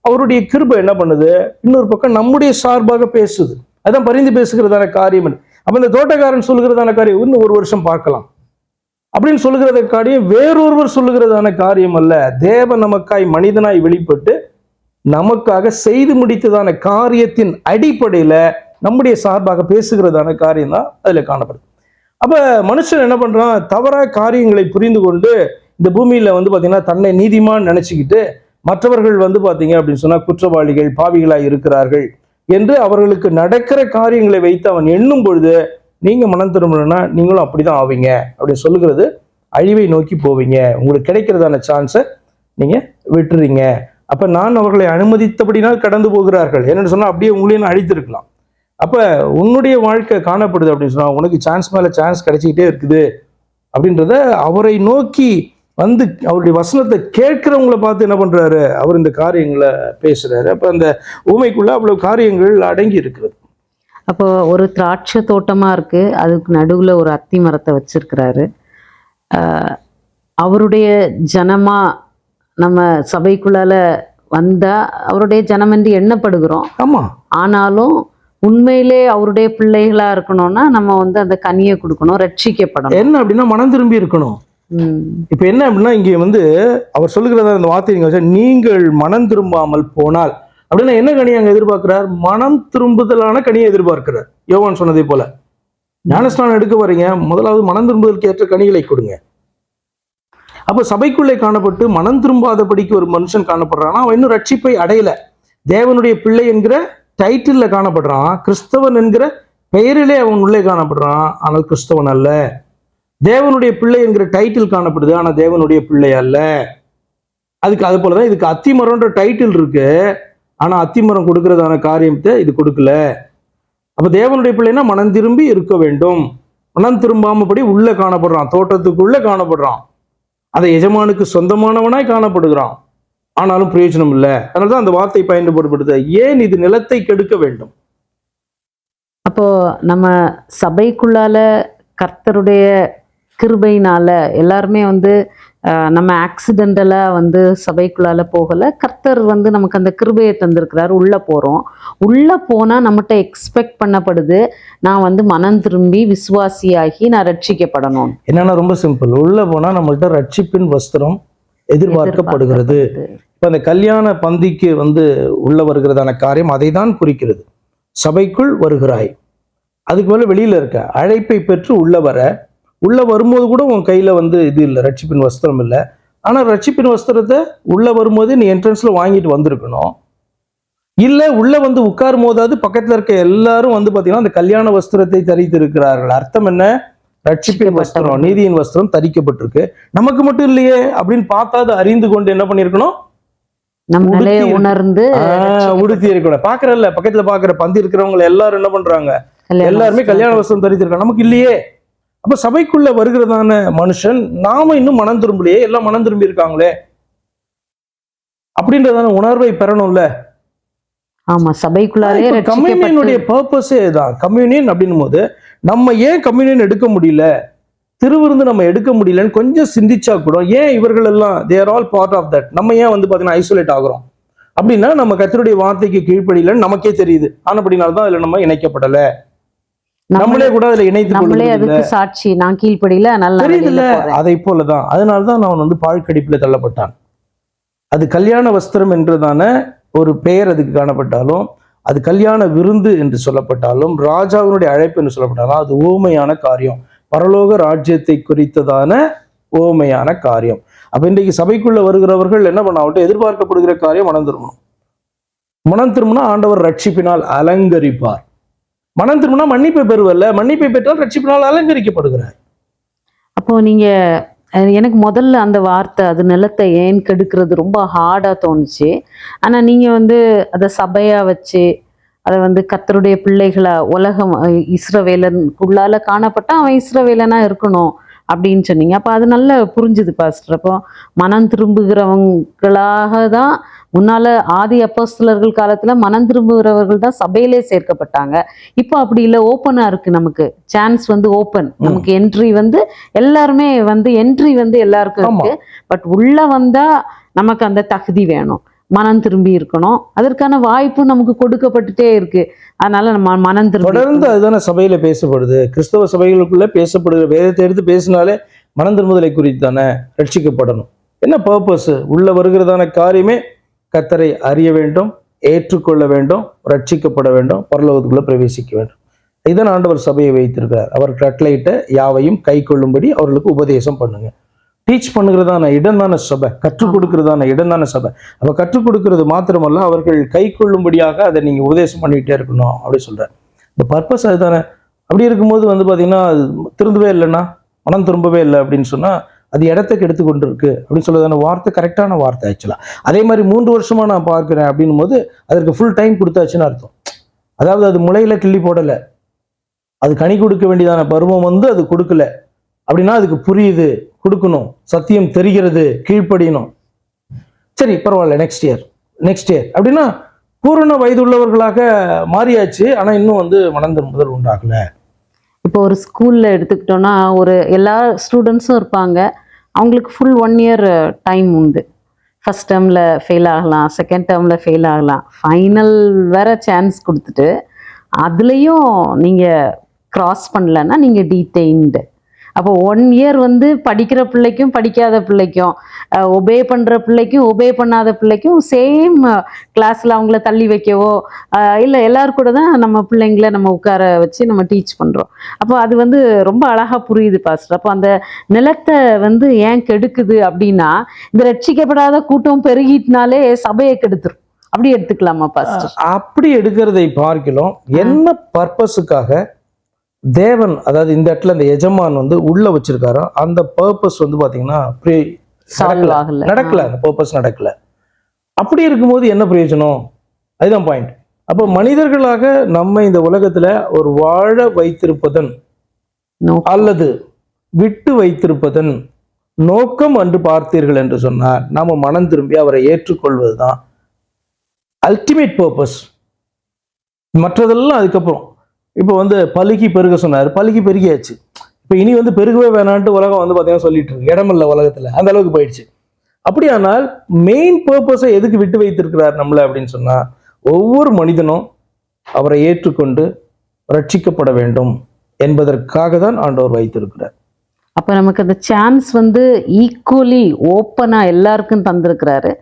அவருடைய கிருபை என்ன பண்ணுது, இன்னொரு பக்கம் நம்முடைய சார்பாக பேசுது. அதுதான் பரிந்து பேசுகிறதான காரியம். அப்ப இந்த தோட்டக்காரன் சொல்லுகிறதான காரியம் இன்னும் ஒரு வருஷம் பார்க்கலாம் அப்படின்னு சொல்லுகிறத காரியம் வேறொருவர் சொல்லுகிறதான காரியம் அல்ல. தேவன் நமக்காய் மனிதனாய் வெளிப்பட்டு நமக்காக செய்து முடித்ததான காரியத்தின் அடிப்படையில நம்முடைய சார்பாக பேசுகிறதான காரியம் தான் அதுல காணப்படுது. அப்ப மனுஷன் என்ன பண்றான், தவறான காரியங்களை புரிந்து கொண்டு இந்த பூமியில வந்து பாத்தீங்கன்னா தன்னை நீதிமான் நினைச்சுக்கிட்டு மற்றவர்கள் வந்து பாத்தீங்க அப்படின்னு சொன்னா குற்றவாளிகள், பாவிகளாய் இருக்கிறார்கள் என்று அவர்களுக்கு நடக்கிற காரியங்களை வைத்து அவன் எண்ணும் பொழுது, நீங்க மனம் திரும்பணும்னா நீங்களும் அப்படிதான் ஆவீங்க அப்படின்னு சொல்லுகிறது, அழிவை நோக்கி போவீங்க, உங்களுக்கு கிடைக்கிறதான சான்ஸை நீங்க விட்டுறீங்க. அப்ப நான் அவர்களை அனுமதித்தபடினால் கடந்து போகிறார்கள் என்னன்னு சொன்னா அப்படியே உங்களையும் அழித்திருக்கலாம். அப்ப உன்னுடைய வாழ்க்கை காணப்படுது அப்படின்னு சொன்னா உனக்கு சான்ஸ் மேல சான்ஸ் கிடைச்சிக்கிட்டே இருக்குது அப்படின்றத அவரை நோக்கி வந்து அவருடைய வசனத்தை கேட்கிறவங்கள பார்த்து என்ன பண்றாரு, அவர் இந்த காரியங்களை பேசுறாரு. அப்ப அந்த ஊமைக்குள்ள அவ்வளவு காரியங்கள் அடங்கி இருக்கிறது. அப்போ ஒரு திராட்சை தோட்டமா இருக்கு, அதுக்கு நடுவுல ஒரு அத்தி மரத்தை வச்சிருக்கிறாரு. அவருடைய ஜனமா நம்ம சபைக்குள்ளால வந்தா அவருடைய ஜனம் என்று எண்ணப்படுகிறோம். ஆமா, ஆனாலும் உண்மையிலே அவருடைய பிள்ளைகளா இருக்கணும்னா நம்ம வந்து அந்த கனியை கொடுக்கணும், ரட்சிக்கப்படணும். என்ன அப்படின்னா மனம் திரும்பி இருக்கணும். இப்ப என்ன அப்படின்னா இங்க வந்து அவர் சொல்லுகிறதா இந்த வார்த்தை நீங்க வச்சா, நீங்கள் மனம் திரும்பாமல் போனால் அப்படின்னா என்ன கனியை அங்க எதிர்பார்க்கிறார்? மனம் திரும்புதலான கனியை எதிர்பார்க்கிறார். யோவான் சொன்னதை போல ஞானஸ்நானம் எடுக்க வரீங்க, முதலாவது மனம் திரும்புதலுக்கு ஏற்ற கனிகளை கொடுங்க. அப்ப சபைக்குள்ளே காணப்பட்டு மனம் திரும்பாதபடிக்கு ஒரு மனுஷன் காணப்படுறான்னா அவன் இன்னும் ரட்சிப்பை அடையல. தேவனுடைய பிள்ளை என்கிற டைட்டில்ல காணப்படுறான், கிறிஸ்தவன் என்கிற பெயரிலே அவன் உள்ளே காணப்படுறான், ஆனால் கிறிஸ்தவன் அல்ல. தேவனுடைய பிள்ளை என்கிற டைட்டில் காணப்படுது, ஆனா தேவனுடைய பிள்ளை அல்ல. அதுக்கு அது போலதான் இதுக்கு அத்திமரம்ன்ற டைட்டில் இருக்கு, ஆனா அத்திமரம் கொடுக்கறதான காரியத்தை இது கொடுக்கல. அப்ப தேவனுடைய பிள்ளைன்னா மனம் திரும்பி இருக்க வேண்டும். மனம் திரும்பாமபடி உள்ள காணப்படுறான், தோட்டத்துக்குள்ள காணப்படுறான், அதை எஜமானுக்கு சொந்தமானவனாய் காணப்படுகிறான், ஆனாலும் பிரயோஜனம் இல்லை. அதனாலதான் அந்த வார்த்தை பயன்படுத்தப்படுது, ஏன் இது நிலத்தை கெடுக்க வேண்டும். அப்போ நம்ம சபைக்குள்ளால கர்த்தருடைய கிருபையினால எல்லாருமே வந்து நம்ம ஆக்சிடென்டலா வந்து சபைக்குள்ளால போகல, கர்த்தர் வந்து நமக்கு அந்த கிருபையை தந்திருக்கிறார். உள்ள போறோம், உள்ள போனா நம்மகிட்ட எக்ஸ்பெக்ட் பண்ணப்படுது, நான் வந்து மனம் திரும்பி விசுவாசியாகி நான் ரட்சிக்கப்படணும். என்னன்னா ரொம்ப சிம்பிள், உள்ள போனா நம்மள்ட்ட ரட்சிப்பின் வஸ்திரம் எதிர்பார்க்கப்படுகிறது. இப்ப அந்த கல்யாண பந்திக்கு வந்து உள்ள வருகிறதான காரியம் அதை தான் குறிக்கிறது. சபைக்குள் வருகிறாய், அதுக்கு மேல வெளியில இருக்க அழைப்பை பெற்று உள்ள வர, உள்ள வரும்போது கூட உன் கையில வந்து இது இல்லை, ரட்சிப்பின் வஸ்திரம் இல்லை. ஆனா ரட்சிப்பின் வஸ்திரத்தை உள்ள வரும்போது நீ என்ட்ரன்ஸ்ல வாங்கிட்டு வந்திருக்கணும். இல்ல உள்ள வந்து உட்காரும் போதாவது பக்கத்துல இருக்க எல்லாரும் வந்து பாத்தீங்கன்னா அந்த கல்யாண வஸ்திரத்தை தரித்து இருக்கிறார்கள். அர்த்தம் என்ன? ரட்சிப்பின் வஸ்திரம், நீதியின் வஸ்திரம் தரிக்கப்பட்டிருக்கு. நமக்கு மட்டும் இல்லையே அப்படின்னு பார்த்தாது அறிந்து கொண்டு என்ன பண்ணிருக்கணும், நம்மளே உணர்ந்து உடுத்தி இருக்கணும். பாக்குறல்ல, பக்கத்துல பாக்குற பந்தி இருக்கிறவங்க எல்லாரும் என்ன பண்றாங்க, எல்லாருமே கல்யாண வஸ்திரம் தரித்திருக்காங்க, நமக்கு இல்லையே. அப்ப சபைக்குள்ள வருகிறதான மனுஷன் நாம இன்னும் மனம் திரும்பலையே, எல்லாம் மனம் திரும்பி இருக்காங்களே அப்படின்றதான உணர்வை பெறணும்ல. ஆமா, சபைக்குள்ளாலே கம்யூனியனுடைய பர்பஸே தான். கம்யூனியன் அப்படின்னும் போது நம்ம ஏன் கம்யூனியன் எடுக்க முடியல, திருவிருந்து நம்ம எடுக்க முடியலன்னு கொஞ்சம் சிந்திச்சா கூட, ஏன் இவர்கள் எல்லாம் தேர் ஆல் பார்ட் ஆஃப் தட், நம்ம ஏன் வந்து பாத்தீங்கன்னா ஐசோலேட் ஆகுறோம் அப்படின்னா நம்ம கர்த்தருடைய வார்த்தைக்கு கீழ்ப்படியலன்னு நமக்கே தெரியுது. ஆனபடினால்தான் அதுல நம்ம இணைக்கப்படல. நம்மளே கூட அதுல இணைத்து நம்மளே அதுக்கு சாட்சி, நான் கீழ்ப்படியில தெரியுதுல்ல. அதை போலதான், அதனாலதான் அவன் வந்து பாழ்கடிப்புல தள்ளப்பட்டான். அது கல்யாண வஸ்திரம் என்றதான ஒரு பெயர் அதுக்கு காணப்பட்டாலும், அது கல்யாண விருந்து என்று சொல்லப்பட்டாலும், ராஜாவினுடைய அழைப்பு என்று சொல்லப்பட்டாலும், அது ஓமையான காரியம், பரலோக ராஜ்யத்தை குறித்ததான ஓமையான காரியம். அப்ப இன்றைக்கு சபைக்குள்ள வருகிறவர்கள் என்ன பண்ண, அவர்கிட்ட எதிர்பார்க்கப்படுகிற காரியம் மனம் திரும்பணும். மனம் திரும்பினா ஆண்டவர் ரட்சிப்பினால் அலங்கரிப்பார். மனம் திரும்பினா மன்னிப்பை பெறுவல்ல, மன்னிப்பை பெற்றால் ரட்சிப்பினால் அலங்கரிக்கப்படுகிறார். அப்போ நீங்க எனக்கு முதல்ல அந்த வார்த்தை அது நிலத்தை ஏன் கெடுக்கிறது ரொம்ப ஹார்டா தோணுச்சு. ஆனா நீங்க வந்து அதை சபையா வச்சு அதை வந்து கர்த்தருடைய பிள்ளைகளா உலகம் இஸ்ரவேலனுக்குள்ளால காணப்பட்டா அவன் இஸ்ரவேலனா இருக்கணும் அப்படின்னு சொன்னீங்க. அப்போ அது நல்லா புரிஞ்சுது பாஸ்டர். அப்போ மனம் திரும்புகிறவங்களாக தான் முன்னால ஆதி அப்போஸ்தலர்கள் காலத்துல மனம் திரும்புகிறவர்கள் தான் சபையிலே சேர்க்கப்பட்டாங்க. இப்போ அப்படி இல்லை, ஓப்பனா இருக்கு, நமக்கு சான்ஸ் வந்து ஓப்பன், நமக்கு என்ட்ரி வந்து எல்லாருமே வந்து என்ட்ரி வந்து எல்லாருக்கும் இருக்கு. பட் உள்ள வந்தா நமக்கு அந்த தகுதி வேணும், மனம் திரும்பி இருக்கணும், அதற்கான வாய்ப்பு நமக்கு கொடுக்கப்பட்டுட்டே இருக்கு. அதனால நம்ம மனம் திரும்பி தொடர்ந்து அதுதானே சபையில பேசப்படுது. கிறிஸ்தவ சபைகளுக்குள்ள பேசப்படுகிற வேதத்தை எடுத்து பேசினாலே மனம் திரும்புதலை குறித்து தானே, ரட்சிக்கப்படணும். என்ன பர்பஸ்? உள்ள வருகிறதான காரியமே கர்த்தரை அறிய வேண்டும், ஏற்றுக்கொள்ள வேண்டும், ரட்சிக்கப்பட வேண்டும், பரலோகத்துக்குள்ள பிரவேசிக்க வேண்டும். இதுதான் ஆண்டவர் சபையை வைத்திருக்கிறார். அவர் கட்டளையிட்ட யாவையும் கை கொள்ளும்படி அவர்களுக்கு உபதேசம் பண்ணுங்க. டீச் பண்ணுகிறதான இடம் தானே சபை, கற்றுக் கொடுக்கிறதான இடம் தானே சபை. அப்ப கற்றுக் கொடுக்கிறது மாத்திரமல்ல, அவர்கள் கை கொள்ளும்படியாக அதை நீங்க உபதேசம் பண்ணிக்கிட்டே இருக்கணும் அப்படி சொல்றேன். இந்த பர்பஸ் அதுதானே. அப்படி இருக்கும்போது வந்து பாத்தீங்கன்னா திரும்பவே இல்லைன்னா, மனம் திரும்பவே இல்லை அப்படின்னு சொன்னா அது இடத்துக்கு எடுத்து கொண்டு இருக்கு அப்படின்னு சொல்றதான வார்த்தை கரெக்டான வார்த்தை ஆக்சுவலா. அதே மாதிரி 3 வருஷமா நான் பார்க்கிறேன் அப்படின்னும் போது அதற்கு ஃபுல் டைம் கொடுத்தாச்சுன்னு அர்த்தம். அதாவது அது முளையில கிள்ளி போடலை, அது கனி கொடுக்க வேண்டியதான பருவம் வந்து அது கொடுக்கல அப்படின்னா அதுக்கு புரியுது, கொடுக்கணும், சத்தியம் தெரிகிறது, கீழ்ப்படியணும். சரி பரவாயில்ல, நெக்ஸ்ட் இயர் அப்படின்னா பூரண வயது உள்ளவர்களாக மாறியாச்சு. ஆனா இன்னும் மனம் திரும்புதல் உண்டாகல. இப்போ ஒரு ஸ்கூல்ல எடுத்துக்கிட்டோம்னா ஒரு எல்லா ஸ்டூடெண்ட்ஸும் இருப்பாங்க. அவங்களுக்கு ஃபுல் 1 இயர் டைம் உண்டு. ஃபர்ஸ்ட் டேர்மில் ஃபெயில் ஆகலாம், செகண்ட் டேர்மில் ஃபெயில் ஆகலாம், ஃபைனல் வேற சான்ஸ் கொடுத்துட்டு அதுலேயும் நீங்கள் க்ராஸ் பண்ணலன்னா நீங்கள் டீடெயின்டு. அப்போ 1 இயர் படிக்கிற பிள்ளைக்கும் படிக்காத பிள்ளைக்கும், ஒபே பண்ணுற பிள்ளைக்கும் ஒபே பண்ணாத பிள்ளைக்கும் சேம் கிளாஸில் அவங்கள தள்ளி வைக்கவோ இல்லை, எல்லாரும் கூட தான் நம்ம பிள்ளைங்கள நம்ம உட்கார வச்சு நம்ம டீச் பண்ணுறோம். அப்போ அது ரொம்ப அழகாக புரியுது பாஸ்டர். அப்போ அந்த நிலத்தை ஏன் கெடுக்குது அப்படின்னா, இந்த ரட்சிக்கப்படாத கூட்டம் பெருகிட்டனாலே சபையை கெடுத்துரும். அப்படி எடுத்துக்கலாமா பாஸ்டர்? அப்படி எடுக்கிறதை பார்க்கலாம். என்ன பர்பஸுக்காக தேவன், அதாவது இந்த இடத்துல இந்த எஜமான் உள்ள வச்சிருக்காரோ அந்த பர்பஸ் பாத்தீங்கன்னா நடக்கல. அந்த பர்பஸ் நடக்கல. அப்படி இருக்கும்போது என்ன பிரயோஜனம்? அதுதான் பாயிண்ட். அப்போ மனிதர்களாக நம்ம இந்த உலகத்துல ஒரு வாழ வைத்திருப்பதன் அல்லது விட்டு வைத்திருப்பதன் நோக்கம் அன்று பார்த்தீர்கள் என்று சொன்னால் நாம மனம் திரும்பி அவரை ஏற்றுக்கொள்வதுதான் அல்டிமேட் பர்பஸ். மற்றதெல்லாம் அதுக்கப்புறம். இப்போ பலுகி பெருக சொன்னார், பலுகி பெருகியாச்சு. இப்போ இனி பெருகவே வேணான்ட்டு உலகம் பார்த்தீங்கன்னா சொல்லிட்டு இருக்கு. இடமில்ல உலகத்துல, அந்த அளவுக்கு போயிடுச்சு. அப்படியானால் மெயின் பர்பஸை எதுக்கு விட்டு வைத்திருக்கிறார் நம்மள அப்படின்னு சொன்னா, ஒவ்வொரு மனிதனும் அவரை ஏற்றுக்கொண்டு ரட்சிக்கப்பட வேண்டும் என்பதற்காக தான் ஆண்டவர் வைத்திருக்கிறார். அப்ப நமக்கு அந்த சான்ஸ் ஈக்குவலி ஓப்பனா எல்லாருக்கும் தந்திருக்கிறாரு.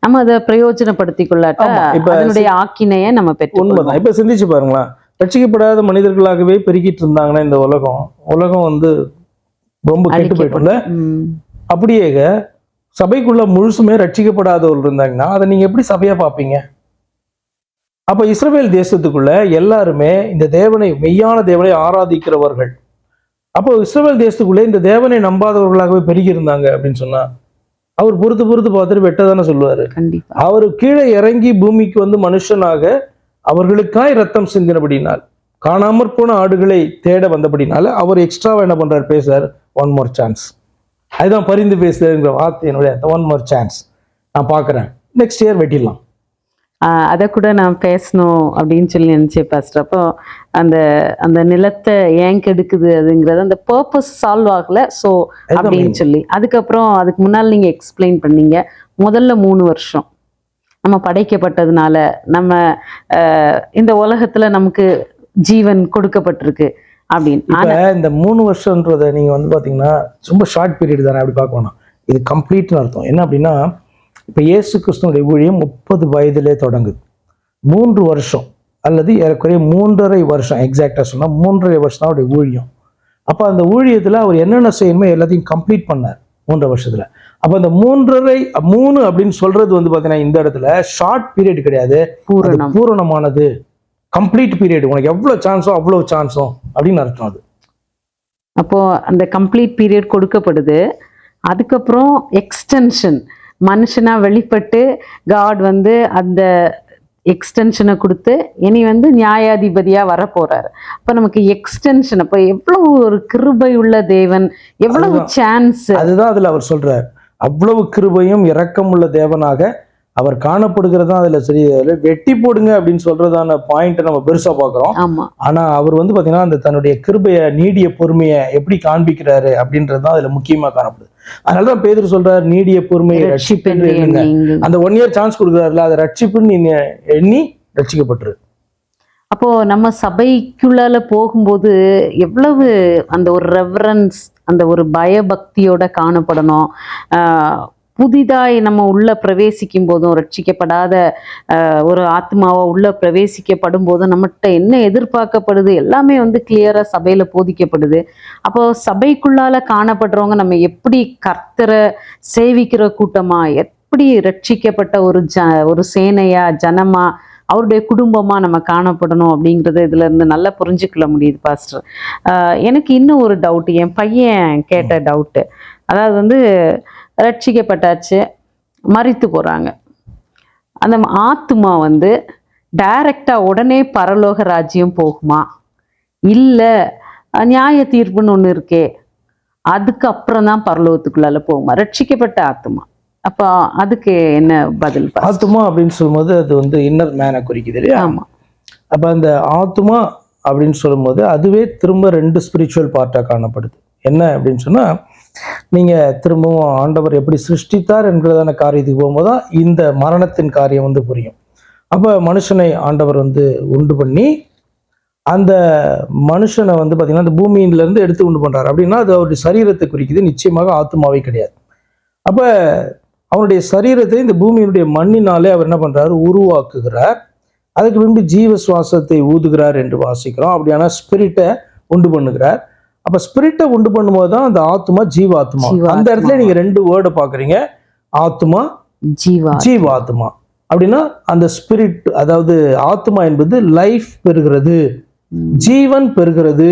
நம்ம அதை பிரயோஜனப்படுத்திக் கொள்ளாட்டா அதனுடைய ஆக்கினையை நம்ம பெற்று. உண்மைதான். இப்ப சிந்திச்சு பாருங்களேன், ரட்சிக்கப்படாத மனிதர்களாகவே பெருகிட்டு இருந்தாங்கன்னா இந்த உலகம் ரொம்ப கெட்டு போயிட்டுல. அப்படியே சபைக்குள்ள முழுசுமே ரட்சிக்கப்படாதவர்கள் இருந்தாங்கன்னா அதை நீங்க எப்படி சபையா பார்ப்பீங்க? அப்ப இஸ்ரவேல் தேசத்துக்குள்ள எல்லாருமே இந்த தேவனை, மெய்யான தேவனை ஆராதிக்கிறவர்கள். அப்போ இஸ்ரவேல் தேசத்துக்குள்ளே இந்த தேவனை நம்பாதவர்களாகவே பெருகி இருந்தாங்க அப்படின்னு சொன்னா அவர் பொறுத்து பார்த்துட்டு வெட்டதானே சொல்லுவாரு. அவரு கீழே இறங்கி பூமிக்கு மனுஷனாக அவர்களுக்காய் ரத்தம் சிந்தினபடினால், காணாமற் போன ஆடுகளை தேட வந்தபடினால அவர் எக்ஸ்ட்ராவா என்ன பண்றாரு? பேசுறாரு, 1 more chance. அதுதான் பரிந்து பேசுறதுங்கிற வார்த்தையினுடைய 1 more chance. நான் பார்க்குறேன், நெக்ஸ்ட் இயர் வெட்டிடலாம். அதை கூட நான் பேசணும் அப்படின்னு சொல்லி நினச்சேன் பாஸ்டர். அப்போ அந்த அந்த நிலத்தை ஏன் கெடுக்குது அதுங்கிறது அந்த பர்பஸ் சால்வ் ஆகலை. ஸோ அப்படின்னு சொல்லி அதுக்கப்புறம் அதுக்கு முன்னால் நீங்கள் எக்ஸ்பிளைன் பண்ணீங்க. முதல்ல 3 வருஷம் நம்ம படைக்கப்பட்டதுனால நம்ம இந்த உலகத்தில் நமக்கு ஜீவன் கொடுக்கப்பட்டிருக்கு அப்படின்னு. இந்த 3 வருஷன்றதை நீங்கள் பார்த்தீங்கன்னா ரொம்ப ஷார்ட் பீரியட் தானே, அப்படி பார்க்கணும். இது கம்ப்ளீட்னு அர்த்தம். என்ன அப்படின்னா, இப்போ இயேசு கிறிஸ்துவனுடைய ஊழியம் 30 வயதிலே தொடங்குது. 3 வருஷம் அல்லது ஏறக்குறைய 3.5 வருஷம், எக்ஸாக்டாக சொன்னால் 3.5 வருஷம் தான் அவருடைய ஊழியம். அப்போ அந்த ஊழியத்தில் அவர் என்னென்ன செய்யணுமோ எல்லாத்தையும் கம்ப்ளீட் பண்ணார் 3 வருஷத்தில். அப்போ அந்த 3.5 அப்படின்னு சொல்றது பார்த்தீங்கன்னா இந்த இடத்துல ஷார்ட் பீரியட் கிடையாது, பூரணமானது, கம்ப்ளீட் பீரியட். உனக்கு எவ்வளோ சான்ஸோ அவ்வளோ சான்ஸோ அப்படின்னு அர்த்தம். அது அப்போ அந்த கம்ப்ளீட் பீரியட் கொடுக்கப்படுது. அதுக்கப்புறம் எக்ஸ்டென்ஷன், மனுஷனா வெளிப்பட்டு காட் அந்த எக்ஸ்டென்ஷனை கொடுத்து இனி நியாயாதிபதியா வர போறாரு. அப்ப நமக்கு எக்ஸ்டென்ஷன், அப்ப எவ்வளவு ஒரு கிருபை உள்ள தேவன், எவ்வளவு சான்ஸ். அதுதான் அதுல அவர் சொல்றார், அவ்வளவு கிருபையும் இரக்கம் உள்ள தேவனாக அவர் காணப்படுகிறதா அதுல சரி. வெட்டி போடுங்க அப்படின்னு சொல்றதான பாயிண்ட் நம்ம பெருசா பாக்குறோம். ஆனா அவர் பாத்தீங்கன்னா அந்த தன்னுடைய கிருபைய, நீடிய பொறுமையை எப்படி காண்பிக்கிறாரு அப்படின்றதுதான் அதுல முக்கியமா காணப்படுது. அதனாலதான் பேதுரு சொல்றாரு, நீடிய பொறுமையை ரட்சிப்பென்று எண்ணுங்க. அந்த 1 இயர் சான்ஸ் கொடுக்குறாருல, அதை ரட்சிப்புன்னு எண்ணி ரட்சிக்கப்பட்டுரு. அப்போ நம்ம சபைக்குள்ளால போகும்போது எவ்வளவு அந்த ஒரு ரெவரன்ஸ், அந்த ஒரு பயபக்தியோட காணப்படணும். புதிதாய் நம்ம உள்ள பிரவேசிக்கும் போதும், ரட்சிக்கப்படாத ஒரு ஆத்மாவை உள்ள பிரவேசிக்கப்படும் போதும் நம்மகிட்ட என்ன எதிர்பார்க்கப்படுது எல்லாமே கிளியரா சபையில போதிக்கப்படுது. அப்போ சபைக்குள்ளால காணப்படுறவங்க நம்ம எப்படி கர்த்தரை சேவிக்கிற கூட்டமா, எப்படி ரட்சிக்கப்பட்ட ஒரு சேனையா, ஜனமா, அவருடைய குடும்பமா நம்ம காணப்படணும் அப்படிங்கிறத இதுல இருந்து நல்லா புரிஞ்சுக்கொள்ள முடியுது பாஸ்டர். எனக்கு இன்னும் ஒரு டவுட், என் பையன் கேட்ட டவுட்டு. அதாவது ரட்சிக்கப்பட்டாச்சு, மரித்து போறாங்க, அந்த ஆத்துமா டைரக்டா உடனே பரலோக ராஜ்யம் போகுமா, இல்லை நியாய தீர்ப்புன்னு ஒன்று இருக்கே அதுக்கு அப்புறம் தான் பரலோகத்துக்குள்ளால போகுமா ரட்சிக்கப்பட்ட ஆத்மா? அப்போ அதுக்கு என்ன பதில்? ஆத்மா அப்படின்னு சொல்லும்போது அது வந்து இன்னர் மேனை குறிக்குது இல்லையா? ஆமா. அப்போ அந்த ஆத்மா அப்படின்னு சொல்லும்போது அதுவே திரும்ப 2 ஸ்பிரிச்சுவல் பார்ட்டாக காணப்படுது. என்ன அப்படின்னு சொன்னால், நீங்கள் திரும்பவும் ஆண்டவர் எப்படி சிருஷ்டித்தார் என்கிறதான காரியத்துக்கு போகும்போது தான் இந்த மரணத்தின் காரியம் வந்து புரியும். அப்போ மனுஷனை ஆண்டவர் வந்து உண்டு பண்ணி அந்த மனுஷனை வந்து பார்த்தீங்கன்னா அந்த பூமியிலேருந்து எடுத்து உண்டு பண்ணுறாரு அப்படின்னா அது அவருடைய சரீரத்தை குறிக்குது, நிச்சயமாக ஆத்மாவே கிடையாது. அப்போ அவனுடைய சரீரத்தை இந்த பூமியினுடைய மண்ணினாலே அவர் என்ன பண்ணுறாரு, உருவாக்குகிறார். அதுக்கு பின்பு ஜீவ சுவாசத்தை ஊதுகிறார் என்று வாசிக்கிறோம். அப்படியான ஸ்பிரிட்டை உண்டு பண்ணுகிறார். அப்போ ஸ்பிரிட்டை உண்டு பண்ணும்போது தான் அந்த ஆத்மா ஜீவாத்மா. அந்த இடத்துல நீங்கள் 2 வேர்டை பார்க்குறீங்க, ஆத்மா ஜீவாத்மா. அப்படின்னா அந்த ஸ்பிரிட், அதாவது ஆத்மா என்பது லைஃப் பெறுகிறது, ஜீவன் பெறுகிறது,